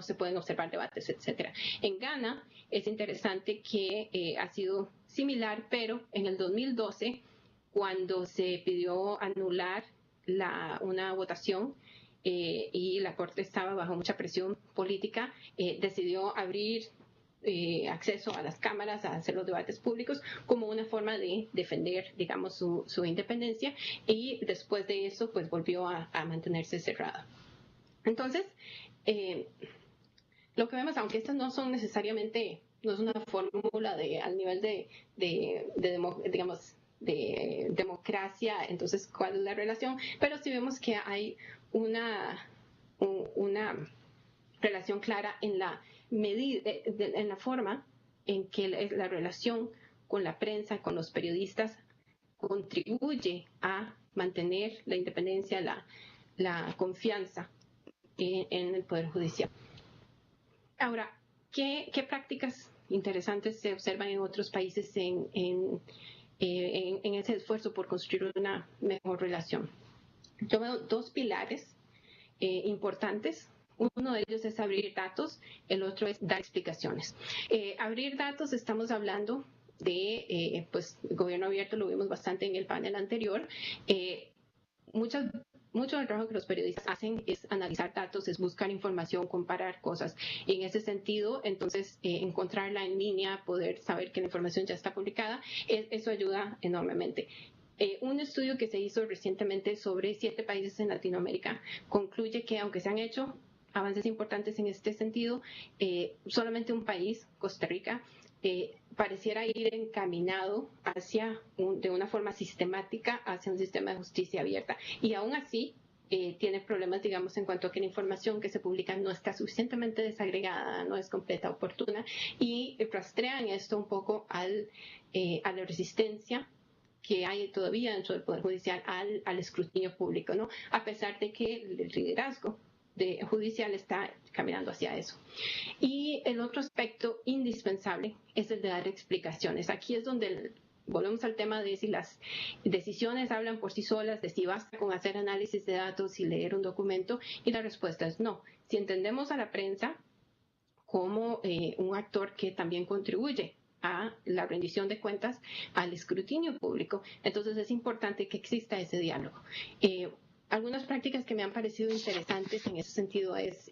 Speaker 4: se pueden observar debates, etcétera. En Ghana es interesante que ha sido similar, pero en el 2012, cuando se pidió anular una votación y la Corte estaba bajo mucha presión política, decidió abrir acceso a las cámaras, a hacer los debates públicos como una forma de defender, digamos, su independencia, y después de eso pues volvió a mantenerse cerrada. Entonces, lo que vemos, aunque estas no son necesariamente, no es una fórmula al nivel digamos, de democracia, entonces, ¿cuál es la relación? Pero sí vemos que hay una relación clara en la medida, en la forma en que la relación con la prensa, con los periodistas, contribuye a mantener la independencia, la confianza en el Poder Judicial. Ahora, ¿qué prácticas interesantes se observan en otros países en ese esfuerzo por construir una mejor relación? Yo veo dos pilares importantes. Uno de ellos es abrir datos, el otro es dar explicaciones. Abrir datos, estamos hablando de pues, gobierno abierto, lo vimos bastante en el panel anterior. Mucho del trabajo que los periodistas hacen es analizar datos, es buscar información, comparar cosas. Y en ese sentido, entonces, encontrarla en línea, poder saber que la información ya está publicada, eso ayuda enormemente. Un estudio que se hizo recientemente sobre 7 países en Latinoamérica concluye que, aunque se han hecho avances importantes en este sentido, solamente un país, Costa Rica, pareciera ir encaminado de una forma sistemática hacia un sistema de justicia abierta. Y aún así, tiene problemas, digamos, en cuanto a que la información que se publica no está suficientemente desagregada, no es completa, oportuna, y rastrean esto un poco a la resistencia que hay todavía dentro del Poder Judicial al escrutinio público, ¿no? A pesar de que el liderazgo judicial está caminando hacia eso. Y el otro aspecto indispensable es el de dar explicaciones. Aquí es donde volvemos al tema de si las decisiones hablan por sí solas, de si basta con hacer análisis de datos y leer un documento, y la respuesta es no. Si entendemos a la prensa como un actor que también contribuye a la rendición de cuentas, al escrutinio público, entonces es importante que exista ese diálogo. Algunas prácticas que me han parecido interesantes en ese sentido es...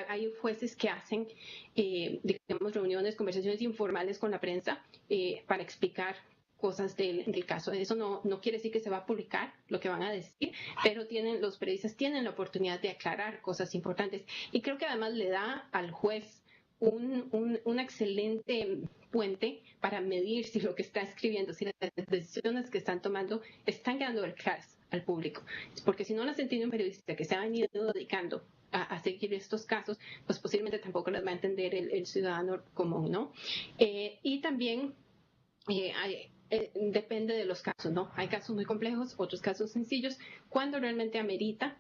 Speaker 4: hay jueces que hacen, digamos, reuniones, conversaciones informales con la prensa para explicar cosas del caso. Eso no quiere decir que se va a publicar lo que van a decir, pero los periodistas tienen la oportunidad de aclarar cosas importantes. Y creo que además le da al juez un excelente puente para medir si lo que está escribiendo, si las decisiones que están tomando están quedando claras al público. Porque si no las entiende un periodista que se ha venido dedicando a seguir estos casos, pues posiblemente tampoco las va a entender el ciudadano común, ¿no? Y también depende de los casos, ¿no? Hay casos muy complejos, otros casos sencillos, cuando realmente amerita,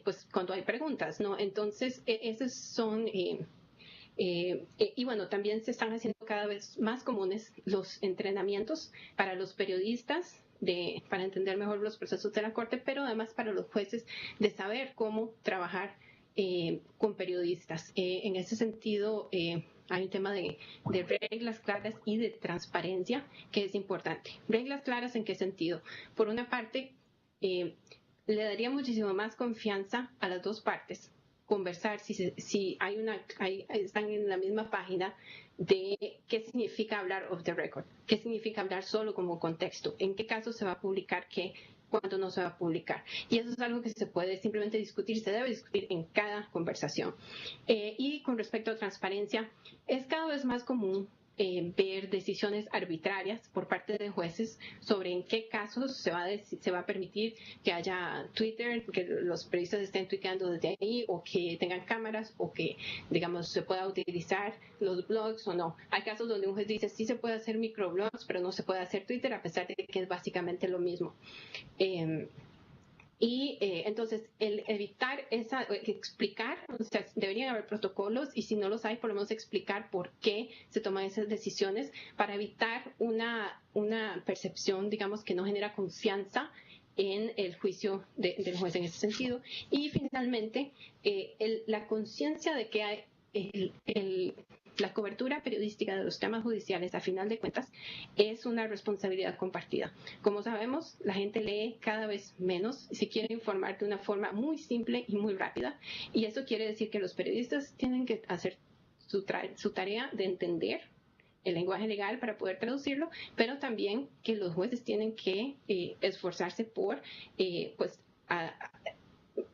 Speaker 4: pues cuando hay preguntas, ¿no? Entonces, esos son... y bueno, también se están haciendo cada vez más comunes los entrenamientos para los periodistas para entender mejor los procesos de la Corte, pero además para los jueces de saber cómo trabajar con periodistas. En ese sentido, hay un tema de reglas claras y de transparencia que es importante. ¿Reglas claras en qué sentido? Por una parte, le daría muchísimo más confianza a las dos partes conversar si están en la misma página de qué significa hablar off the record, qué significa hablar solo como contexto, en qué caso se va a publicar qué, cuándo no se va a publicar. Y eso es algo que se puede simplemente discutir, se debe discutir en cada conversación. Y con respecto a transparencia, es cada vez más común ver decisiones arbitrarias por parte de jueces sobre en qué casos se va a permitir que haya Twitter, que los periodistas estén tuiteando desde ahí, o que tengan cámaras, o que, digamos, se pueda utilizar los blogs o no. Hay casos donde un juez dice sí se puede hacer microblogs, pero no se puede hacer Twitter, a pesar de que es básicamente lo mismo. Entonces, el evitar explicar, o sea, deberían haber protocolos, y si no los hay, por lo menos explicar por qué se toman esas decisiones para evitar una percepción, digamos, que no genera confianza en el juicio del juez en ese sentido. Y finalmente, la conciencia de que hay la cobertura periodística de los temas judiciales, a final de cuentas, es una responsabilidad compartida. Como sabemos, la gente lee cada vez menos y se quiere informar de una forma muy simple y muy rápida. Y eso quiere decir que los periodistas tienen que hacer su tarea de entender el lenguaje legal para poder traducirlo, pero también que los jueces tienen que esforzarse por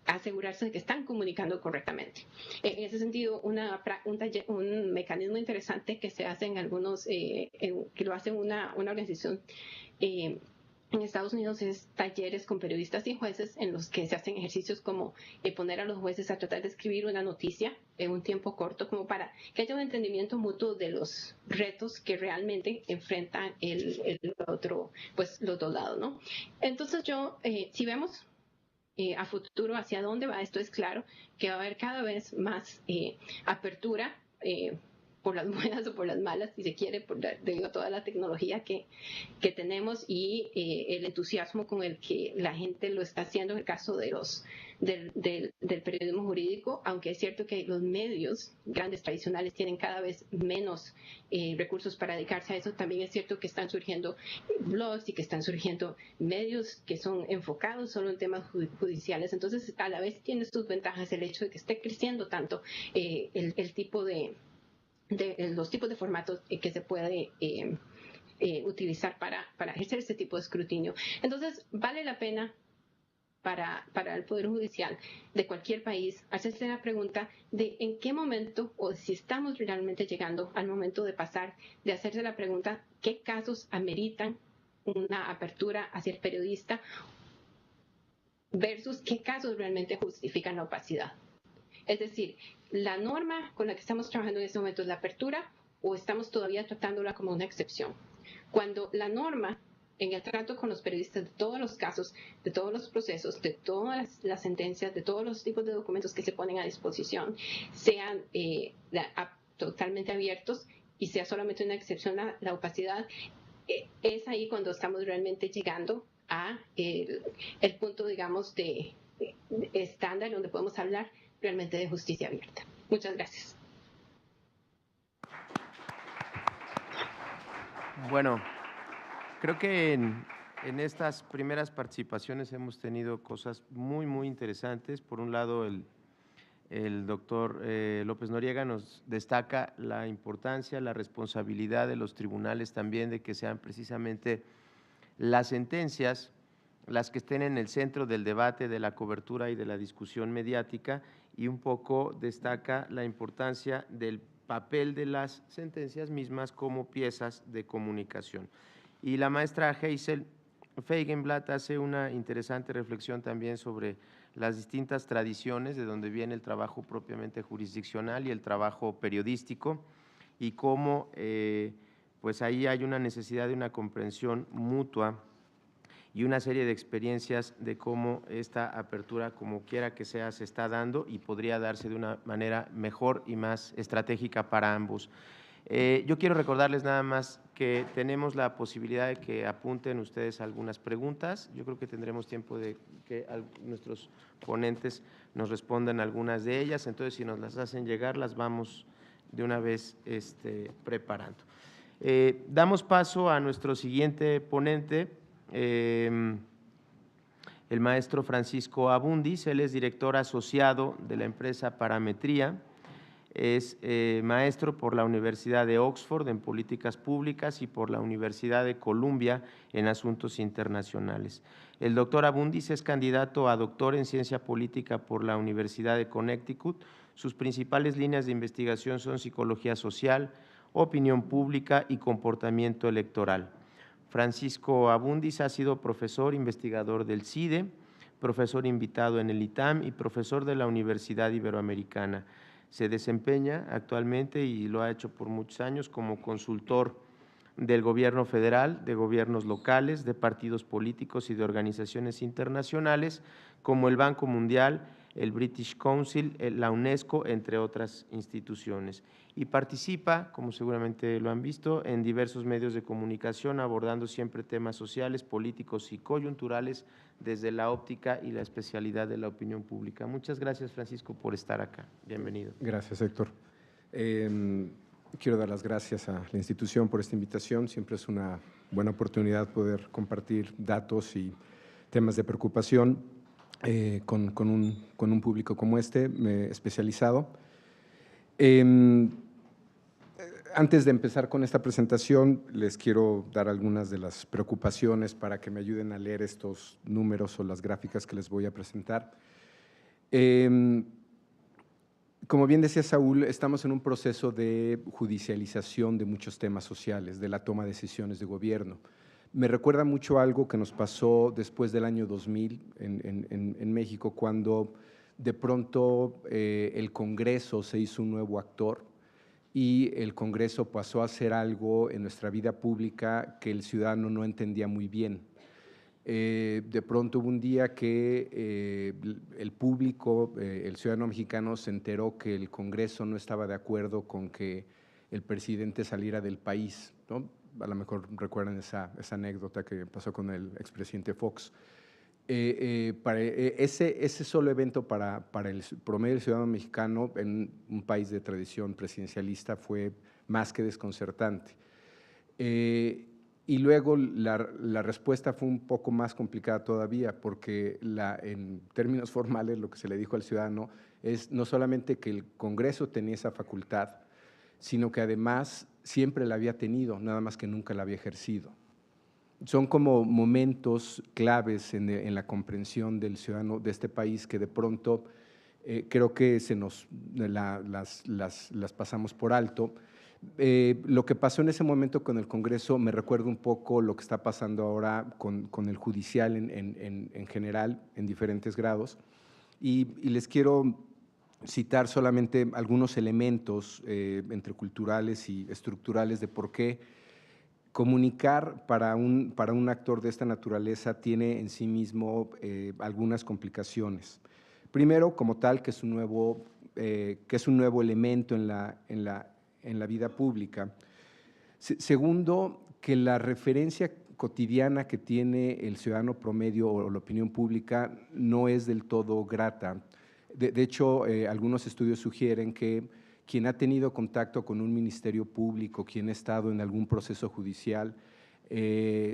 Speaker 4: asegurarse de que están comunicando correctamente. En ese sentido, un mecanismo interesante que se hace en algunos, que lo hace una organización en Estados Unidos, es talleres con periodistas y jueces en los que se hacen ejercicios como poner a los jueces a tratar de escribir una noticia en un tiempo corto, como para que haya un entendimiento mutuo de los retos que realmente enfrentan los dos lados, ¿no? Entonces si vemos a futuro hacia dónde va esto, es claro que va a haber cada vez más apertura por las buenas o por las malas, si se quiere, debido a toda la tecnología que tenemos y el entusiasmo con el que la gente lo está haciendo en el caso del periodismo jurídico, aunque es cierto que los medios grandes tradicionales tienen cada vez menos recursos para dedicarse a eso. También es cierto que están surgiendo blogs y que están surgiendo medios que son enfocados solo en temas judiciales. Entonces, a la vez tiene sus ventajas el hecho de que esté creciendo tanto el tipo los tipos de formatos que se puede utilizar para ejercer este tipo de escrutinio. Entonces, vale la pena para el Poder Judicial de cualquier país hacerse la pregunta de en qué momento, o si estamos realmente llegando al momento de pasar, de hacerse la pregunta qué casos ameritan una apertura hacia el periodista versus qué casos realmente justifican la opacidad. Es decir, ¿la norma con la que estamos trabajando en este momento es la apertura o estamos todavía tratándola como una excepción? Cuando la norma en el trato con los periodistas de todos los casos, de todos los procesos, de todas las sentencias, de todos los tipos de documentos que se ponen a disposición, sean totalmente abiertos y sea solamente una excepción la opacidad, es ahí cuando estamos realmente llegando a el punto, digamos, de estándar donde podemos hablar realmente de justicia abierta. Muchas gracias.
Speaker 2: Bueno, creo que en estas primeras participaciones hemos tenido cosas muy, muy interesantes. Por un lado, el doctor López Noriega nos destaca la importancia, la responsabilidad de los tribunales también de que sean precisamente las sentencias las que estén en el centro del debate, de la cobertura y de la discusión mediática, y un poco destaca la importancia del papel de las sentencias mismas como piezas de comunicación. Y la maestra Hazel Feigenblatt hace una interesante reflexión también sobre las distintas tradiciones de donde viene el trabajo propiamente jurisdiccional y el trabajo periodístico, y cómo pues ahí hay una necesidad de una comprensión mutua y una serie de experiencias de cómo esta apertura, como quiera que sea, se está dando y podría darse de una manera mejor y más estratégica para ambos. Yo quiero recordarles nada más que tenemos la posibilidad de que apunten ustedes algunas preguntas. Yo creo que tendremos tiempo de que nuestros ponentes nos respondan algunas de ellas, entonces si nos las hacen llegar las vamos de una vez preparando. Damos paso a nuestro siguiente ponente, el maestro Francisco Abundis. Él es director asociado de la empresa Parametría, es maestro por la Universidad de Oxford en Políticas Públicas y por la Universidad de Columbia en Asuntos Internacionales. El doctor Abundis es candidato a doctor en Ciencia Política por la Universidad de Connecticut. Sus principales líneas de investigación son psicología social, opinión pública y comportamiento electoral. Francisco Abundis ha sido profesor investigador del CIDE, profesor invitado en el ITAM y profesor de la Universidad Iberoamericana. Se desempeña actualmente, y lo ha hecho por muchos años, como consultor del gobierno federal, de gobiernos locales, de partidos políticos y de organizaciones internacionales, como el Banco Mundial, el British Council, la UNESCO, entre otras instituciones. Y participa, como seguramente lo han visto, en diversos medios de comunicación, abordando siempre temas sociales, políticos y coyunturales desde la óptica y la especialidad de la opinión pública. Muchas gracias, Francisco, por estar acá. Bienvenido.
Speaker 5: Gracias, Héctor. Quiero dar las gracias a la institución por esta invitación. Siempre es una buena oportunidad poder compartir datos y temas de preocupación con un público como este, especializado. Antes de empezar con esta presentación, les quiero dar algunas de las preocupaciones para que me ayuden a leer estos números o las gráficas que les voy a presentar. Como bien decía Saúl, estamos en un proceso de judicialización de muchos temas sociales, de la toma de decisiones de gobierno. Me recuerda mucho algo que nos pasó después del año 2000 en México, cuando de pronto el Congreso se hizo un nuevo actor y el Congreso pasó a hacer algo en nuestra vida pública que el ciudadano no entendía muy bien. De pronto hubo un día que el público, el ciudadano mexicano, se enteró que el Congreso no estaba de acuerdo con que el presidente saliera del país, ¿no? A lo mejor recuerdan esa anécdota que pasó con el expresidente Fox. Ese solo evento para el promedio del ciudadano mexicano en un país de tradición presidencialista fue más que desconcertante. Y luego la respuesta fue un poco más complicada todavía, porque en términos formales lo que se le dijo al ciudadano es no solamente que el Congreso tenía esa facultad, sino que además siempre la había tenido, nada más que nunca la había ejercido. Son como momentos claves en la comprensión del ciudadano de este país que de pronto creo que las pasamos por alto. Lo que pasó en ese momento con el Congreso me recuerda un poco lo que está pasando ahora con el judicial en general, en diferentes grados. Y les quiero citar solamente algunos elementos entre culturales y estructurales de por qué comunicar para un actor de esta naturaleza tiene en sí mismo algunas complicaciones. Primero, como tal, que es un nuevo elemento en la vida pública. Segundo, que la referencia cotidiana que tiene el ciudadano promedio o la opinión pública no es del todo grata. De hecho, algunos estudios sugieren que quien ha tenido contacto con un ministerio público, quien ha estado en algún proceso judicial,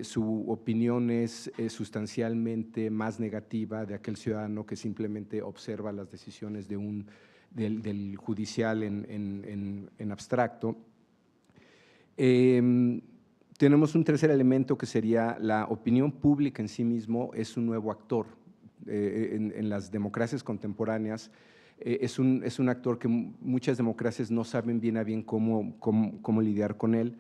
Speaker 5: su opinión es sustancialmente más negativa de aquel ciudadano que simplemente observa las decisiones del judicial en abstracto. Tenemos un tercer elemento que sería la opinión pública en sí mismo es un nuevo actor. En las democracias contemporáneas es un actor que muchas democracias no saben bien a bien cómo lidiar con él.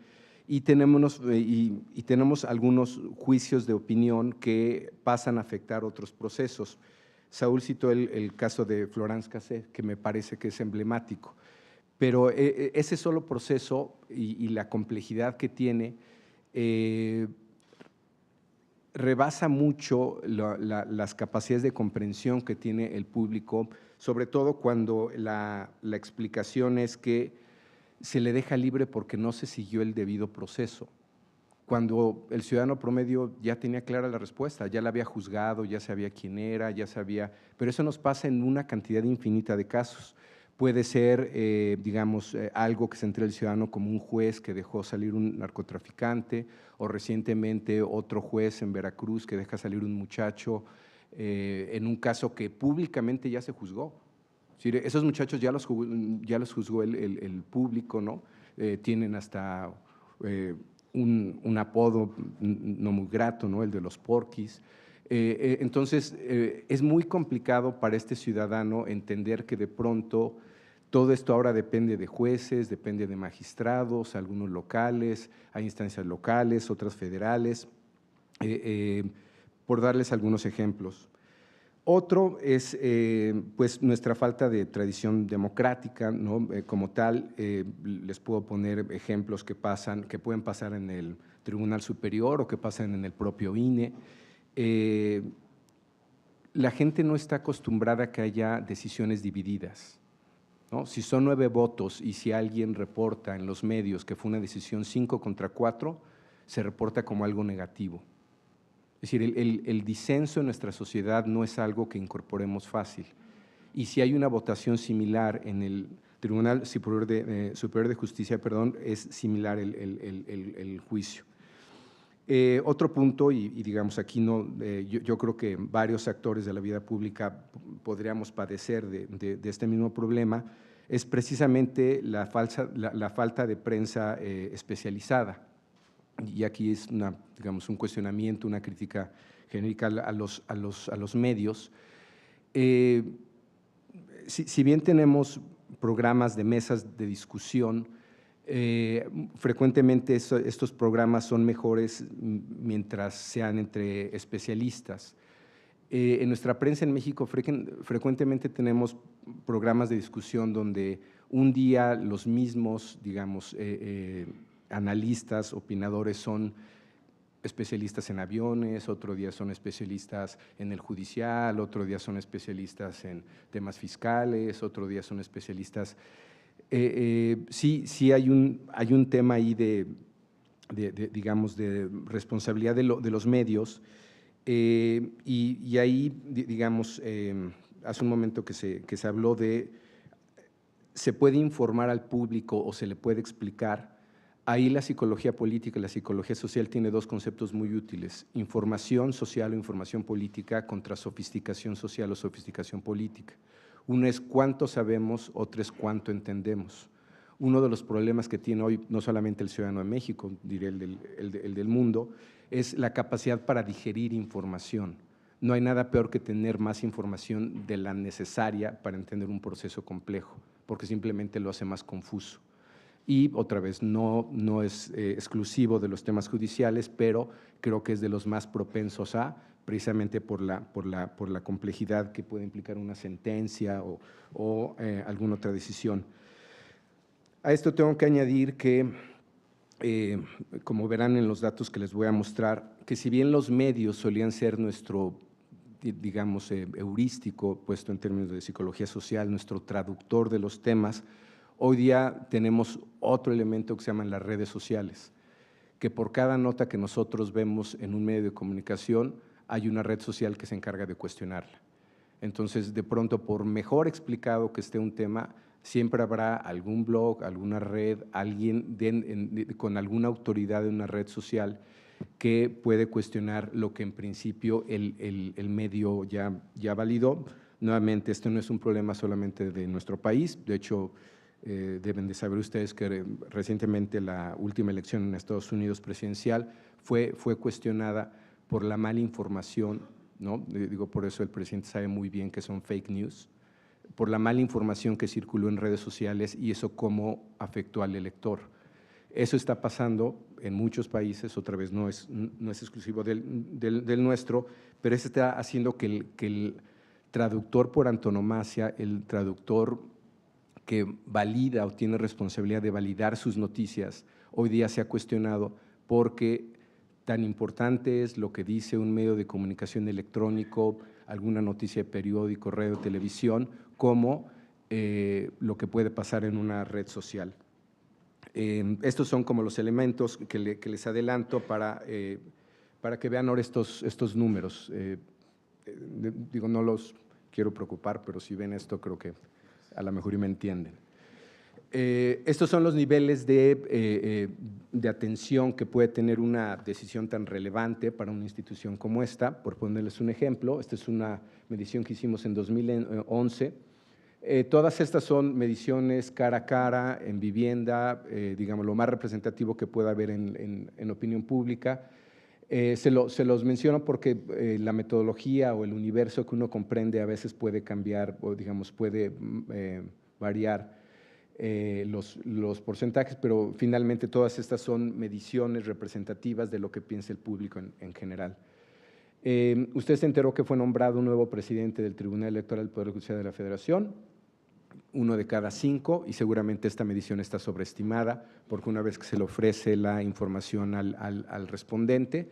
Speaker 5: Y tenemos algunos juicios de opinión que pasan a afectar otros procesos. Saúl citó el caso de Florence Cassé, que me parece que es emblemático, pero ese solo proceso y la complejidad que tiene rebasa mucho las capacidades de comprensión que tiene el público, sobre todo cuando la explicación es que se le deja libre porque no se siguió el debido proceso. Cuando el ciudadano promedio ya tenía clara la respuesta, ya la había juzgado, ya sabía quién era, ya sabía… Pero eso nos pasa en una cantidad infinita de casos. Puede ser, algo que se entre el ciudadano como un juez que dejó salir un narcotraficante, o recientemente otro juez en Veracruz que deja salir un muchacho en un caso que públicamente ya se juzgó. Es decir, esos muchachos ya los juzgó el público, ¿no? Tienen hasta un apodo no muy grato, ¿no? El de los porquis. Entonces, es muy complicado para este ciudadano entender que de pronto todo esto ahora depende de jueces, depende de magistrados, algunos locales, hay instancias locales, otras federales, por darles algunos ejemplos. Otro es pues nuestra falta de tradición democrática, ¿no? Como tal, les puedo poner ejemplos que pueden pasar en el Tribunal Superior o que pasan en el propio INE. La gente no está acostumbrada a que haya decisiones divididas, ¿no? Si son 9 votos y si alguien reporta en los medios que fue una decisión 5 contra 4, se reporta como algo negativo. Es decir, el disenso en nuestra sociedad no es algo que incorporemos fácil. Y si hay una votación similar en el Tribunal Superior de Justicia, es similar el juicio. Otro punto, y digamos aquí yo creo que varios actores de la vida pública podríamos padecer de este mismo problema, es precisamente la falta de prensa especializada. Y aquí es un cuestionamiento, una crítica genérica a los medios. Si bien tenemos programas de mesas de discusión, frecuentemente estos programas son mejores mientras sean entre especialistas. En nuestra prensa en México frecuentemente tenemos programas de discusión donde un día los mismos, analistas, opinadores son especialistas en aviones, otro día son especialistas en el judicial, otro día son especialistas en temas fiscales, otro día son especialistas… Sí hay un tema ahí de responsabilidad de los medios y ahí, hace un momento que se habló de se puede informar al público o se le puede explicar. Ahí la psicología política y la psicología social tiene 2 conceptos muy útiles: información social o información política contra sofisticación social o sofisticación política. Uno es cuánto sabemos, otro es cuánto entendemos. Uno de los problemas que tiene hoy no solamente el ciudadano de México, diré el del mundo, es la capacidad para digerir información. No hay nada peor que tener más información de la necesaria para entender un proceso complejo, porque simplemente lo hace más confuso. Y otra vez, no es exclusivo de los temas judiciales, pero creo que es de los más propensos precisamente por la complejidad que puede implicar una sentencia o alguna otra decisión. A esto tengo que añadir que, como verán en los datos que les voy a mostrar, que si bien los medios solían ser nuestro, heurístico, puesto en términos de psicología social, nuestro traductor de los temas, hoy día tenemos otro elemento que se llaman las redes sociales, que por cada nota que nosotros vemos en un medio de comunicación hay una red social que se encarga de cuestionarla. Entonces, de pronto, por mejor explicado que esté un tema, siempre habrá algún blog, alguna red, alguien con alguna autoridad de una red social que puede cuestionar lo que en principio el medio ya validó. Nuevamente, esto no es un problema solamente de nuestro país. De hecho, deben de saber ustedes que recientemente la última elección en Estados Unidos presidencial fue cuestionada por la mala información, ¿no? Digo, por eso el presidente sabe muy bien que son fake news, por la mala información que circuló en redes sociales y eso cómo afectó al elector. Eso está pasando en muchos países, otra vez no es exclusivo del nuestro, pero eso está haciendo que el traductor por antonomasia, el traductor que valida o tiene responsabilidad de validar sus noticias, hoy día se ha cuestionado porque tan importante es lo que dice un medio de comunicación electrónico, alguna noticia de periódico, radio, televisión, como lo que puede pasar en una red social. Estos son como los elementos que les adelanto para que vean ahora estos números. Digo, no los quiero preocupar, pero si ven esto creo que a lo mejor me entienden. Estos son los niveles de atención que puede tener una decisión tan relevante para una institución como esta. Por ponerles un ejemplo, esta es una medición que hicimos en 2011. Todas estas son mediciones cara a cara, en vivienda, digamos, lo más representativo que pueda haber en opinión pública. Se los menciono porque la metodología o el universo que uno comprende a veces puede cambiar o, digamos, puede variar los porcentajes, pero finalmente todas estas son mediciones representativas de lo que piensa el público en general. Usted se enteró que fue nombrado un nuevo presidente del Tribunal Electoral del Poder Judicial de la Federación, 1 de cada 5, y seguramente esta medición está sobreestimada porque una vez que se le ofrece la información al respondente,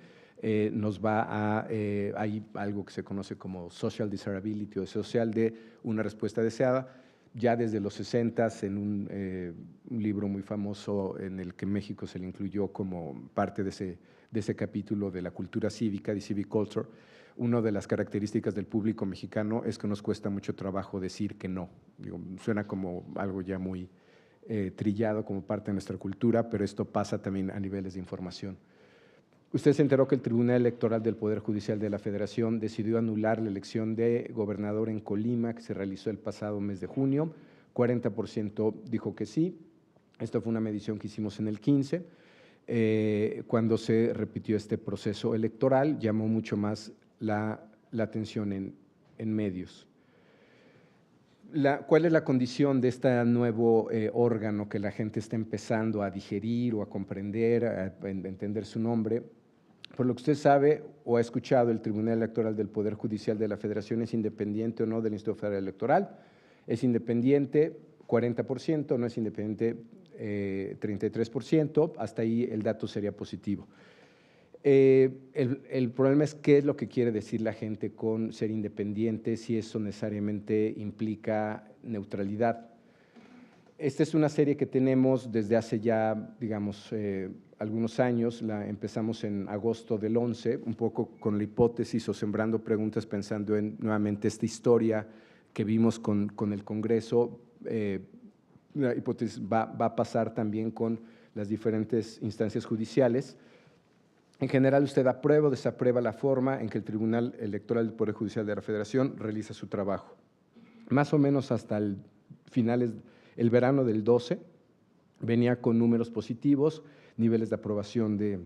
Speaker 5: nos va a, hay algo que se conoce como social desirability o social de una respuesta deseada. Ya desde los 60s, en un libro muy famoso en el que México se le incluyó como parte de ese capítulo de la cultura cívica, de civic culture, una de las características del público mexicano es que nos cuesta mucho trabajo decir que no. Digo, suena como algo ya muy trillado como parte de nuestra cultura, pero esto pasa también a niveles de información. Usted se enteró que el Tribunal Electoral del Poder Judicial de la Federación decidió anular la elección de gobernador en Colima que se realizó el pasado mes de junio. 40% dijo que sí. Esta fue una medición que hicimos en el 15. Cuando se repitió este proceso electoral, llamó mucho más la atención en medios. ¿Cuál es la condición de este nuevo órgano que la gente está empezando a digerir o a comprender, a entender su nombre? Por lo que usted sabe o ha escuchado, el Tribunal Electoral del Poder Judicial de la Federación es independiente o no del Instituto Federal Electoral. Es independiente 40%, no es independiente 33%, hasta ahí el dato sería positivo. El problema es qué es lo que quiere decir la gente con ser independiente, si eso necesariamente implica neutralidad. Esta es una serie que tenemos desde hace ya, digamos, algunos años. La empezamos en agosto del 11, un poco con la hipótesis o sembrando preguntas pensando en nuevamente esta historia que vimos con el Congreso. La hipótesis va a pasar también con las diferentes instancias judiciales. En general, usted aprueba o desaprueba la forma en que el Tribunal Electoral del Poder Judicial de la Federación realiza su trabajo. Más o menos hasta el verano del 12, venía con números positivos, niveles de aprobación de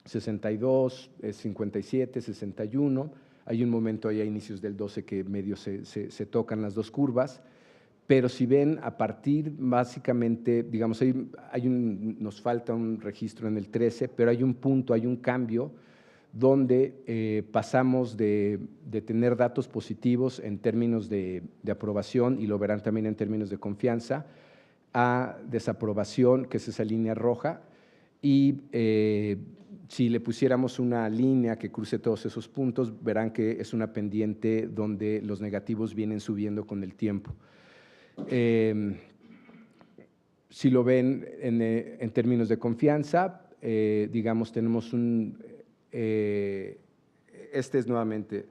Speaker 5: 62, 57, 61. Hay un momento ahí a inicios del 12 que medio se tocan las dos curvas, pero si ven, a partir básicamente, digamos, nos falta un registro en el 13, pero hay un punto, hay un cambio donde pasamos de tener datos positivos en términos de aprobación, y lo verán también en términos de confianza, a desaprobación, que es esa línea roja, y si le pusiéramos una línea que cruce todos esos puntos, verán que es una pendiente donde los negativos vienen subiendo con el tiempo. Si lo ven en términos de confianza, digamos, tenemos este es nuevamente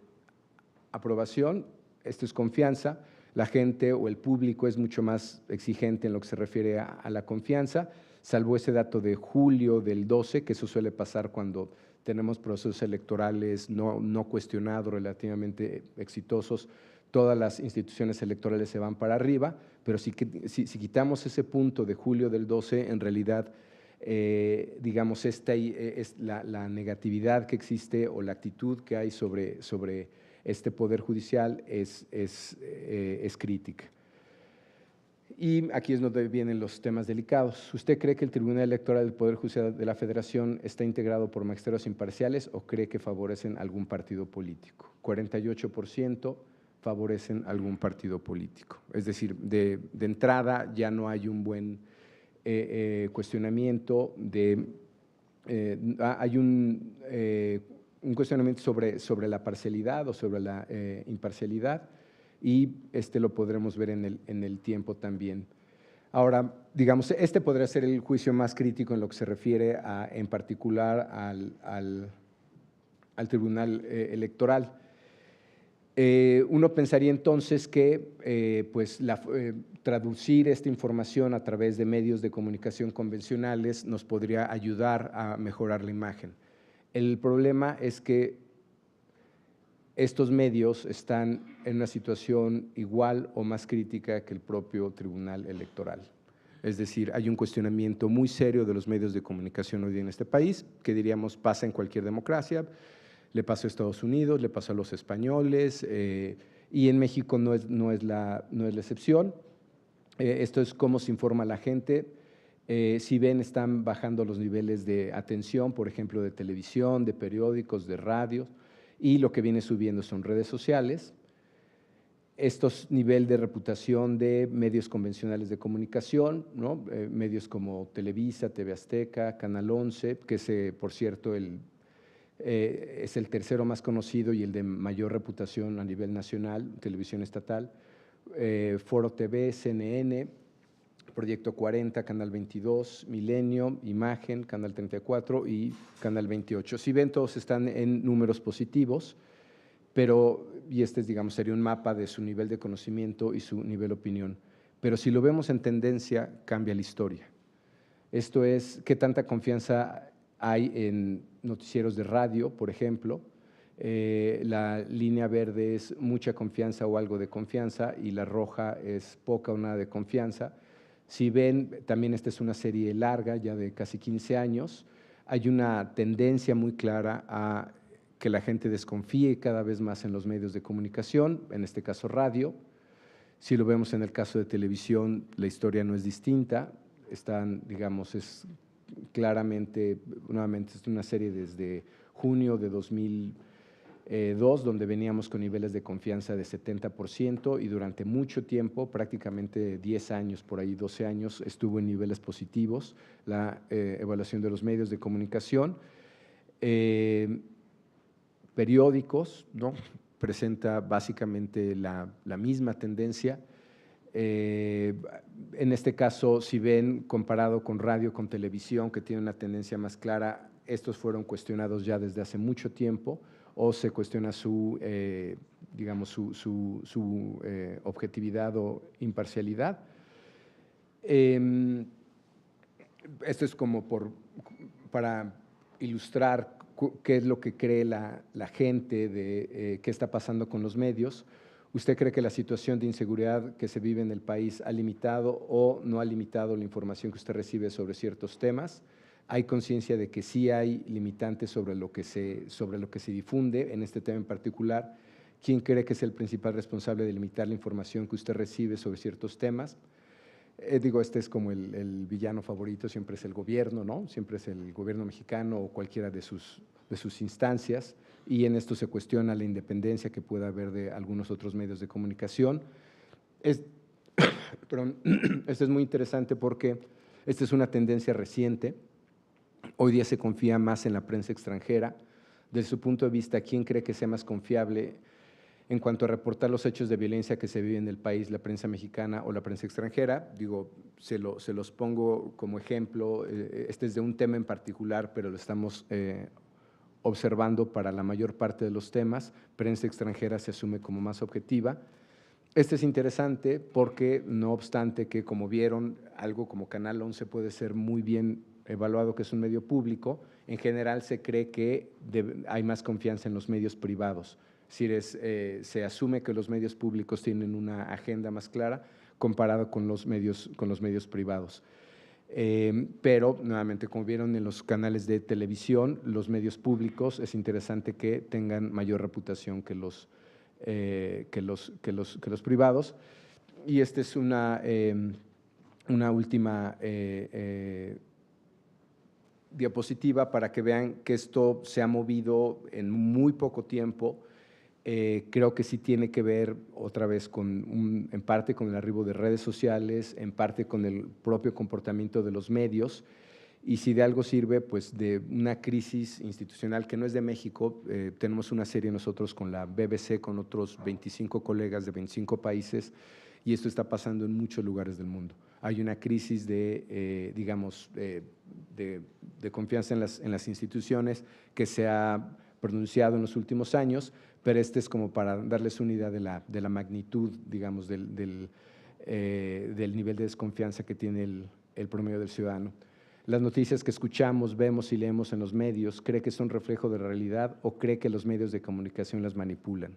Speaker 5: aprobación, esto es confianza. La gente o el público es mucho más exigente en lo que se refiere a la confianza, salvo ese dato de julio del 12, que eso suele pasar cuando tenemos procesos electorales no cuestionados, relativamente exitosos. Todas las instituciones electorales se van para arriba, pero si quitamos ese punto de julio del 12, en realidad, digamos, es la negatividad que existe o la actitud que hay sobre este Poder Judicial es crítica. Y aquí es donde vienen los temas delicados. ¿Usted cree que el Tribunal Electoral del Poder Judicial de la Federación está integrado por magistrados imparciales o cree que favorecen algún partido político? 48% favorecen algún partido político. Es decir, de entrada ya no hay un buen cuestionamiento, hay un cuestionamiento sobre la parcialidad o sobre la imparcialidad, y lo podremos ver en el tiempo también. Ahora, digamos, este podría ser el juicio más crítico en lo que se refiere en particular al Tribunal Electoral. Uno pensaría entonces que traducir esta información a través de medios de comunicación convencionales nos podría ayudar a mejorar la imagen. El problema es que estos medios están en una situación igual o más crítica que el propio Tribunal Electoral. Es decir, hay un cuestionamiento muy serio de los medios de comunicación hoy día en este país, que diríamos pasa en cualquier democracia. Le pasó a Estados Unidos, le pasó a los españoles, y en México no es la excepción. Esto es cómo se informa la gente. Si ven, están bajando los niveles de atención, por ejemplo, de televisión, de periódicos, de radio, y lo que viene subiendo son redes sociales. Estos niveles de reputación de medios convencionales de comunicación, ¿no? Medios como Televisa, TV Azteca, Canal 11, que por cierto, es el tercero más conocido y el de mayor reputación a nivel nacional, televisión estatal, Foro TV, CNN, Proyecto 40, Canal 22, Milenio, Imagen, Canal 34 y Canal 28. Si ven, todos están en números positivos, y digamos, sería un mapa de su nivel de conocimiento y su nivel de opinión. Pero si lo vemos en tendencia, cambia la historia. Esto es, ¿qué tanta confianza hay en noticieros de radio, por ejemplo? La línea verde es mucha confianza o algo de confianza, y la roja es poca o nada de confianza. Si ven, también esta es una serie larga, ya de casi 15 años. Hay una tendencia muy clara a que la gente desconfíe cada vez más en los medios de comunicación, en este caso radio. Si lo vemos en el caso de televisión, la historia no es distinta. Digamos, es claramente, nuevamente, es una serie desde junio de 2002, donde veníamos con niveles de confianza de 70%, y durante mucho tiempo, prácticamente 10 años, por ahí 12 años, estuvo en niveles positivos la evaluación de los medios de comunicación. Periódicos, ¿no? Presenta básicamente la misma tendencia. En este caso, si ven, comparado con radio, con televisión, que tiene una tendencia más clara, estos fueron cuestionados ya desde hace mucho tiempo, o se cuestiona su objetividad o imparcialidad. Esto es como para ilustrar qué es lo que cree la gente de qué está pasando con los medios. ¿Usted cree que la situación de inseguridad que se vive en el país ha limitado o no ha limitado la información que usted recibe sobre ciertos temas? ¿Hay conciencia de que sí hay limitantes sobre lo que se difunde en este tema en particular? ¿Quién cree que es el principal responsable de limitar la información que usted recibe sobre ciertos temas? Este es como el villano favorito, siempre es el gobierno, ¿no? Siempre es el gobierno mexicano o cualquiera de sus instancias, y en esto se cuestiona la independencia que pueda haber de algunos otros medios de comunicación. Esto es muy interesante porque esta es una tendencia reciente. Hoy día se confía más en la prensa extranjera. Desde su punto de vista, ¿quién cree que sea más confiable En cuanto a reportar los hechos de violencia que se viven en el país, la prensa mexicana o la prensa extranjera, digo, se los pongo como ejemplo, este es de un tema en particular, pero lo estamos observando para la mayor parte de los temas. Prensa extranjera se asume como más objetiva. Este es interesante porque, no obstante que, como vieron, algo como Canal 11 puede ser muy bien evaluado, que es un medio público, en general se cree que hay más confianza en los medios privados. Es decir, se asume que los medios públicos tienen una agenda más clara comparado con los medios privados. Pero, nuevamente, como vieron en los canales de televisión, los medios públicos es interesante que tengan mayor reputación que los privados. Y esta es una última diapositiva para que vean que esto se ha movido en muy poco tiempo. Creo que sí tiene que ver otra vez en parte con el arribo de redes sociales, en parte con el propio comportamiento de los medios, y si de algo sirve, pues de una crisis institucional que no es de México. Tenemos una serie nosotros con la BBC, con otros 25 colegas de 25 países, y esto está pasando en muchos lugares del mundo. Hay una crisis de confianza en las instituciones que se ha pronunciado en los últimos años, pero este es como para darles una idea de la magnitud, digamos, del nivel de desconfianza que tiene el promedio del ciudadano. Las noticias que escuchamos, vemos y leemos en los medios, ¿cree que son reflejo de la realidad o cree que los medios de comunicación las manipulan?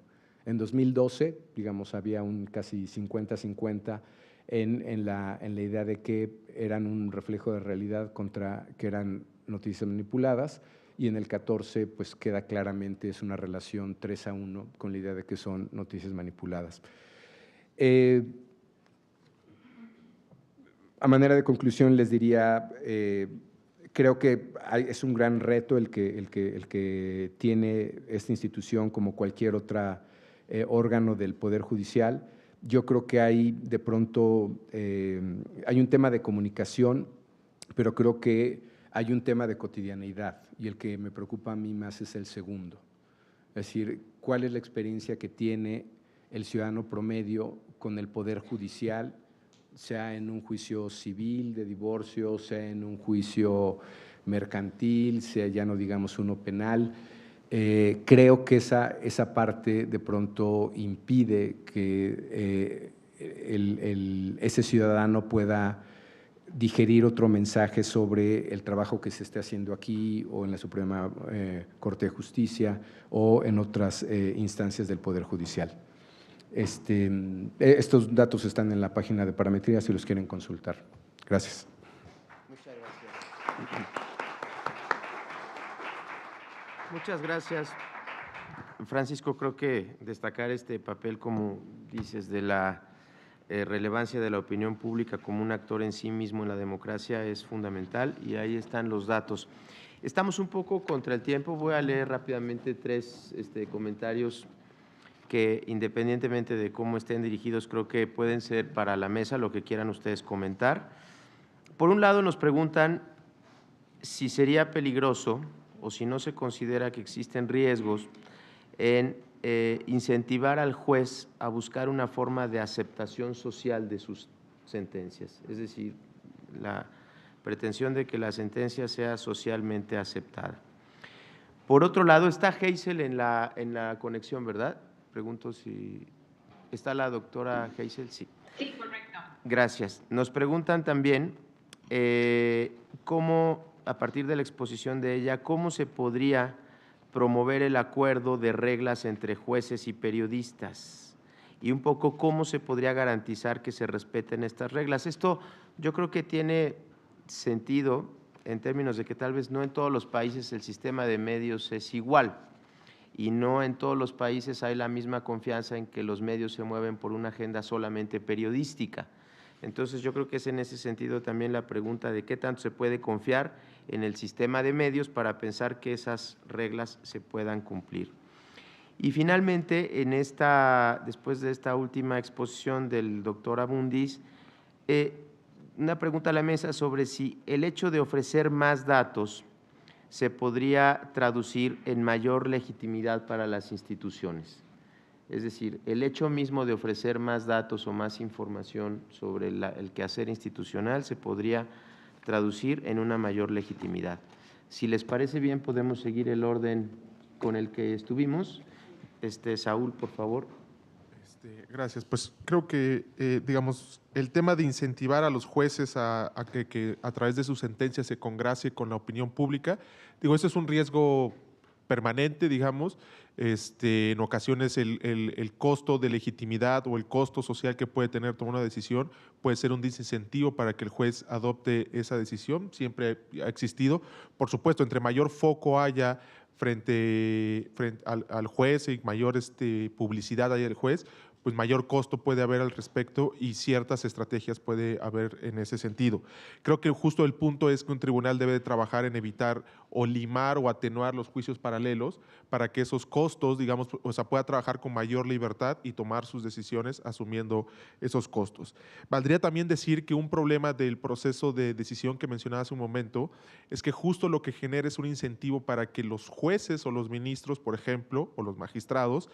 Speaker 5: En 2012, digamos, había un casi 50-50 en la idea de que eran un reflejo de realidad contra que eran noticias manipuladas, y en el 14 pues queda claramente, es una relación 3-1 con la idea de que son noticias manipuladas. A manera de conclusión les diría, creo que es un gran reto el que tiene esta institución como cualquier otro órgano del Poder Judicial. Yo creo que hay de pronto, hay un tema de comunicación, pero creo que hay un tema de cotidianeidad, y el que me preocupa a mí más es el segundo. Es decir, ¿cuál es la experiencia que tiene el ciudadano promedio con el Poder Judicial, sea en un juicio civil de divorcio, sea en un juicio mercantil, sea ya no digamos uno penal? Creo que esa parte de pronto impide que ese ciudadano pueda digerir otro mensaje sobre el trabajo que se esté haciendo aquí o en la Suprema Corte de Justicia o en otras instancias del Poder Judicial. Estos datos están en la página de parametría si los quieren consultar. Gracias.
Speaker 2: Muchas gracias. Muchas gracias, Francisco. Creo que destacar este papel, como dices, de la relevancia de la opinión pública como un actor en sí mismo en la democracia es fundamental, y ahí están los datos. Estamos un poco contra el tiempo. Voy a leer rápidamente tres comentarios que, independientemente de cómo estén dirigidos, creo que pueden ser para la mesa, lo que quieran ustedes comentar. Por un lado, nos preguntan si sería peligroso o si no se considera que existen riesgos en incentivar al juez a buscar una forma de aceptación social de sus sentencias, es decir, la pretensión de que la sentencia sea socialmente aceptada. Por otro lado, está Geisel en la conexión, ¿verdad? Pregunto si está la doctora Geisel. Sí.
Speaker 4: Sí, correcto.
Speaker 2: Gracias. Nos preguntan también cómo, a partir de la exposición de ella, cómo se podría promover el acuerdo de reglas entre jueces y periodistas, y un poco cómo se podría garantizar que se respeten estas reglas. Esto yo creo que tiene sentido en términos de que tal vez no en todos los países el sistema de medios es igual, y no en todos los países hay la misma confianza en que los medios se mueven por una agenda solamente periodística. Entonces, yo creo que es en ese sentido también la pregunta de qué tanto se puede confiar en el sistema de medios para pensar que esas reglas se puedan cumplir. Y finalmente, después de esta última exposición del doctor Abundis, una pregunta a la mesa sobre si el hecho de ofrecer más datos se podría traducir en mayor legitimidad para las instituciones. Es decir, el hecho mismo de ofrecer más datos o más información sobre el quehacer institucional se podría traducir en una mayor legitimidad. Si les parece bien, podemos seguir el orden con el que estuvimos. Saúl, por favor.
Speaker 3: Gracias. Pues creo que, digamos, el tema de incentivar a los jueces a que a través de sus sentencias se congracie con la opinión pública, digo, ese es un riesgo permanente, digamos. En ocasiones el costo de legitimidad o el costo social que puede tener tomar una decisión puede ser un desincentivo para que el juez adopte esa decisión. Siempre ha existido. Por supuesto, entre mayor foco haya frente al juez y mayor publicidad haya el juez, pues mayor costo puede haber al respecto y ciertas estrategias puede haber en ese sentido. Creo que justo el punto es que un tribunal debe de trabajar en evitar o limar o atenuar los juicios paralelos para que esos costos, digamos, o sea, pueda trabajar con mayor libertad y tomar sus decisiones asumiendo esos costos. Valdría también decir que un problema del proceso de decisión que mencionaba hace un momento es que justo lo que genera es un incentivo para que los jueces o los ministros, por ejemplo, o los magistrados,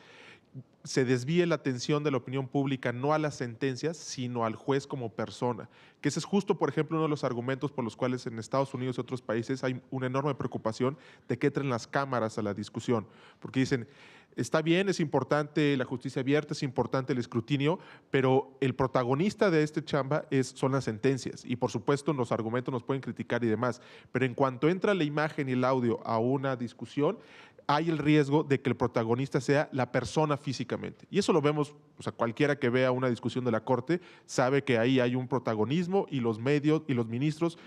Speaker 3: se desvíe la atención de la opinión pública no a las sentencias, sino al juez como persona. Que ese es justo, por ejemplo, uno de los argumentos por los cuales en Estados Unidos y otros países hay una enorme preocupación de que entren las cámaras a la discusión. Porque dicen, está bien, es importante la justicia abierta, es importante el escrutinio, pero el protagonista de este chamba son las sentencias. Y por supuesto, los argumentos nos pueden criticar y demás. Pero en cuanto entra la imagen y el audio a una discusión, hay el riesgo de que el protagonista sea la persona físicamente. Y eso lo vemos, o sea, cualquiera que vea una discusión de la Corte sabe que ahí hay un protagonismo y los medios y los ministros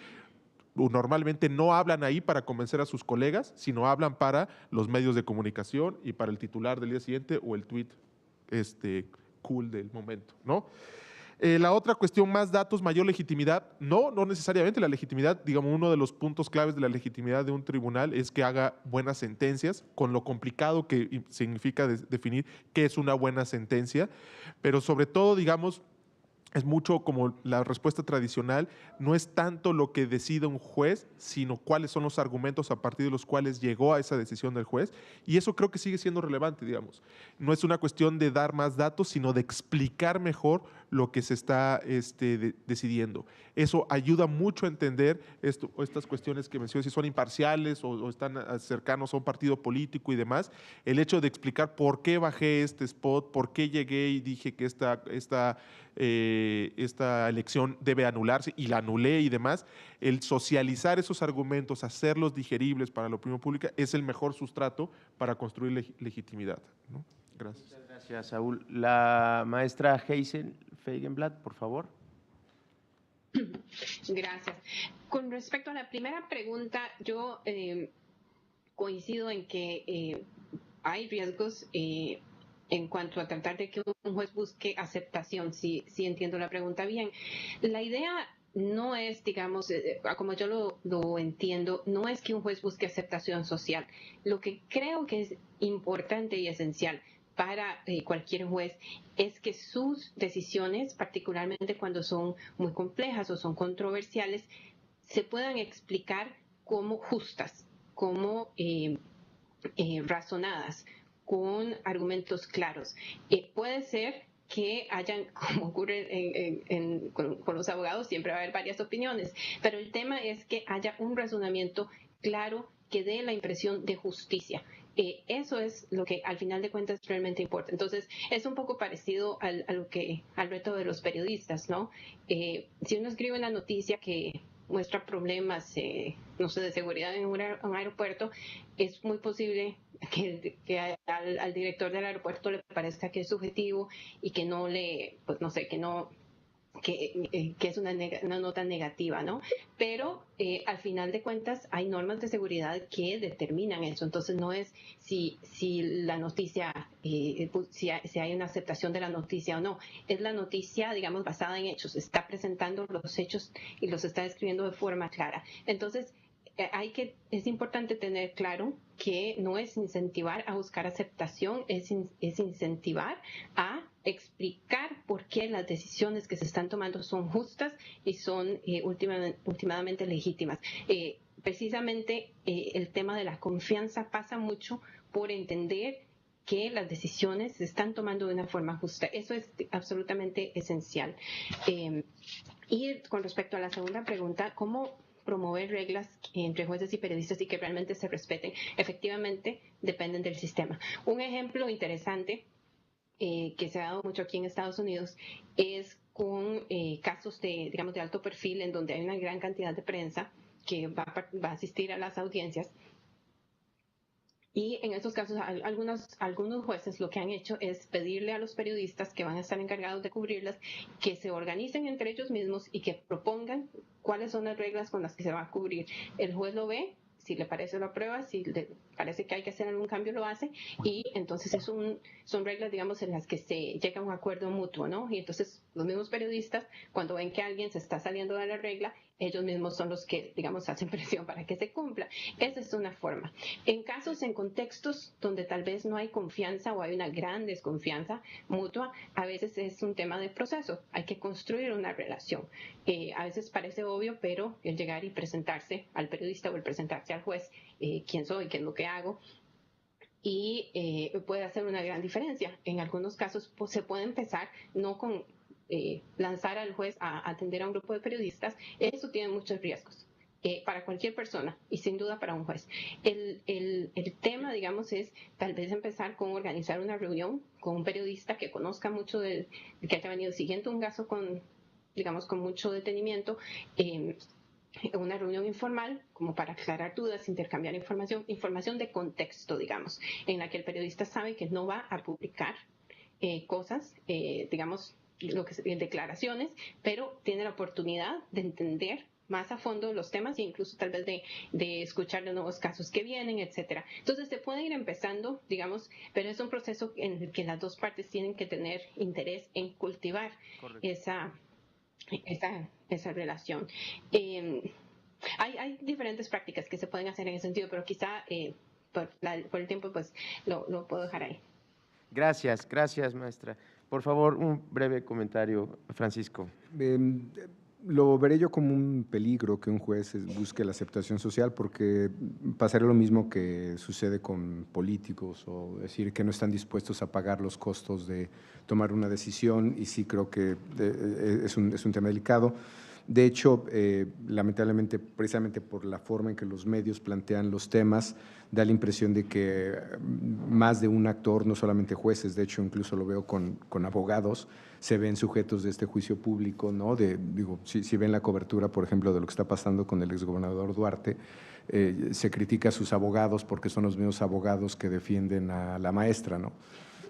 Speaker 3: normalmente no hablan ahí para convencer a sus colegas, sino hablan para los medios de comunicación y para el titular del día siguiente o el tweet cool del momento, ¿no? La otra cuestión, más datos, mayor legitimidad. No necesariamente la legitimidad, digamos, uno de los puntos claves de la legitimidad de un tribunal es que haga buenas sentencias, con lo complicado que significa definir qué es una buena sentencia, pero sobre todo, digamos, es mucho como la respuesta tradicional, no es tanto lo que decide un juez, sino cuáles son los argumentos a partir de los cuales llegó a esa decisión del juez, y eso creo que sigue siendo relevante, digamos. No es una cuestión de dar más datos, sino de explicar mejor lo que se está decidiendo. Eso ayuda mucho a entender estas cuestiones que mencioné, si son imparciales o están cercanos a un partido político y demás. El hecho de explicar por qué bajé este spot, por qué llegué y dije que esta elección debe anularse y la anulé y demás, el socializar esos argumentos, hacerlos digeribles para la opinión pública es el mejor sustrato para construir legitimidad, ¿no? Gracias.
Speaker 2: Muchas gracias, Saúl. La maestra Hazel Feigenblatt, por favor.
Speaker 4: Gracias. Con respecto a la primera pregunta, yo coincido en que hay riesgos en cuanto a tratar de que un juez busque aceptación, si entiendo la pregunta bien. La idea no es, digamos, como yo lo entiendo, no es que un juez busque aceptación social. Lo que creo que es importante y esencial para cualquier juez es que sus decisiones, particularmente cuando son muy complejas o son controversiales, se puedan explicar como justas, como razonadas, con argumentos claros. Puede ser que hayan, como ocurre con los abogados, siempre va a haber varias opiniones, pero el tema es que haya un razonamiento claro que dé la impresión de justicia. Eso es lo que al final de cuentas realmente importa. Entonces, es un poco parecido al reto de los periodistas, ¿no? Si uno escribe una noticia que muestra problemas, no sé, de seguridad en un aeropuerto, es muy posible que al director del aeropuerto le parezca que es subjetivo y que no le, pues no sé, que es una nota negativa, ¿no? Pero al final de cuentas hay normas de seguridad que determinan eso. Entonces no es si la noticia, si hay una aceptación de la noticia o no. Es la noticia, digamos, basada en hechos. Está presentando los hechos y los está describiendo de forma clara. Entonces es importante tener claro que no es incentivar a buscar aceptación, es incentivar a explicar por qué las decisiones que se están tomando son justas y son últimamente legítimas. Precisamente el tema de la confianza pasa mucho por entender que las decisiones se están tomando de una forma justa. Eso es absolutamente esencial. Y con respecto a la segunda pregunta, ¿cómo promover reglas entre jueces y periodistas y que realmente se respeten? Efectivamente, dependen del sistema. Un ejemplo interesante que se ha dado mucho aquí en Estados Unidos es con casos de, digamos, de alto perfil en donde hay una gran cantidad de prensa que va a asistir a las audiencias. Y en esos casos, algunos jueces lo que han hecho es pedirle a los periodistas que van a estar encargados de cubrirlas que se organicen entre ellos mismos y que propongan cuáles son las reglas con las que se va a cubrir. El juez lo ve, si le parece lo aprueba, si le parece que hay que hacer algún cambio lo hace, y entonces son reglas, digamos, en las que se llega a un acuerdo mutuo, ¿no? Y entonces los mismos periodistas, cuando ven que alguien se está saliendo de la regla, ellos mismos son los que, digamos, hacen presión para que se cumpla. Esa es una forma. En casos, en contextos donde tal vez no hay confianza o hay una gran desconfianza mutua, a veces es un tema de proceso. Hay que construir una relación. A veces parece obvio, pero el llegar y presentarse al periodista o el presentarse al juez, quién soy, qué es lo que hago, y puede hacer una gran diferencia. En algunos casos pues, se puede empezar no con lanzar al juez a atender a un grupo de periodistas. Eso tiene muchos riesgos para cualquier persona y sin duda para un juez. El tema, digamos, es tal vez empezar con organizar una reunión con un periodista que conozca mucho que haya venido siguiendo un caso con, digamos, con mucho detenimiento, una reunión informal como para aclarar dudas, intercambiar información de contexto, digamos, en la que el periodista sabe que no va a publicar cosas, digamos, declaraciones, pero tiene la oportunidad de entender más a fondo los temas e incluso tal vez de escuchar los nuevos casos que vienen, etcétera. Entonces se puede ir empezando, digamos, pero es un proceso en el que las dos partes tienen que tener interés en cultivar esa relación. Hay diferentes prácticas que se pueden hacer en ese sentido, pero quizá por el tiempo pues lo puedo dejar ahí.
Speaker 2: Gracias, maestra. Por favor, un breve comentario, Francisco.
Speaker 5: Lo veré yo como un peligro que un juez busque la aceptación social, porque pasaría lo mismo que sucede con políticos, o decir que no están dispuestos a pagar los costos de tomar una decisión, y sí creo que es un tema delicado. De hecho, lamentablemente, precisamente por la forma en que los medios plantean los temas, da la impresión de que más de un actor, no solamente jueces, de hecho incluso lo veo con abogados, se ven sujetos de este juicio público, ¿no? Digo, si ven la cobertura, por ejemplo, de lo que está pasando con el exgobernador Duarte, se critica a sus abogados porque son los mismos abogados que defienden a la maestra, ¿no?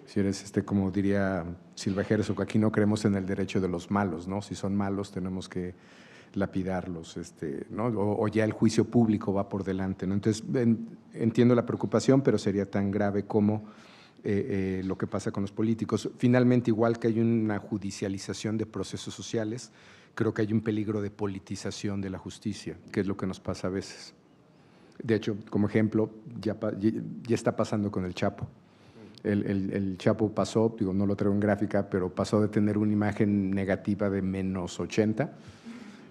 Speaker 5: Si eres, como diría Silva Jerez, o que aquí no creemos en el derecho de los malos, ¿no? Si son malos tenemos que lapidarlos, ¿no? O ya el juicio público va por delante, ¿no? Entonces, entiendo la preocupación, pero sería tan grave como lo que pasa con los políticos. Finalmente, igual que hay una judicialización de procesos sociales, creo que hay un peligro de politización de la justicia, que es lo que nos pasa a veces. De hecho, como ejemplo, ya está pasando con el Chapo. El Chapo pasó, digo, no lo traigo en gráfica, pero pasó de tener una imagen negativa de menos 80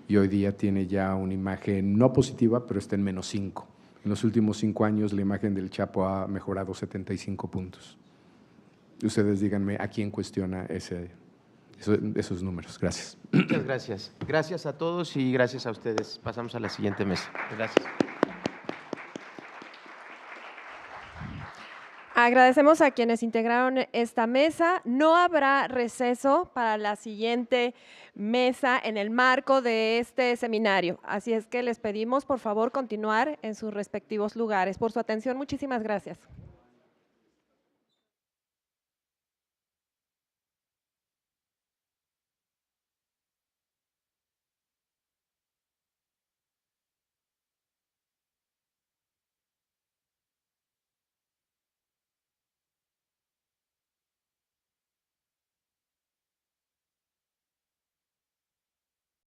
Speaker 5: y hoy día tiene ya una imagen no positiva, pero está en menos 5. En los últimos 5 años la imagen del Chapo ha mejorado 75 puntos. Ustedes díganme a quién cuestiona esos números. Gracias.
Speaker 2: Muchas gracias. Gracias a todos y gracias a ustedes. Pasamos a la siguiente mesa. Gracias.
Speaker 1: Agradecemos a quienes integraron esta mesa. No habrá receso para la siguiente mesa en el marco de este seminario. Así es que les pedimos, por favor, continuar en sus respectivos lugares. Por su atención, muchísimas gracias.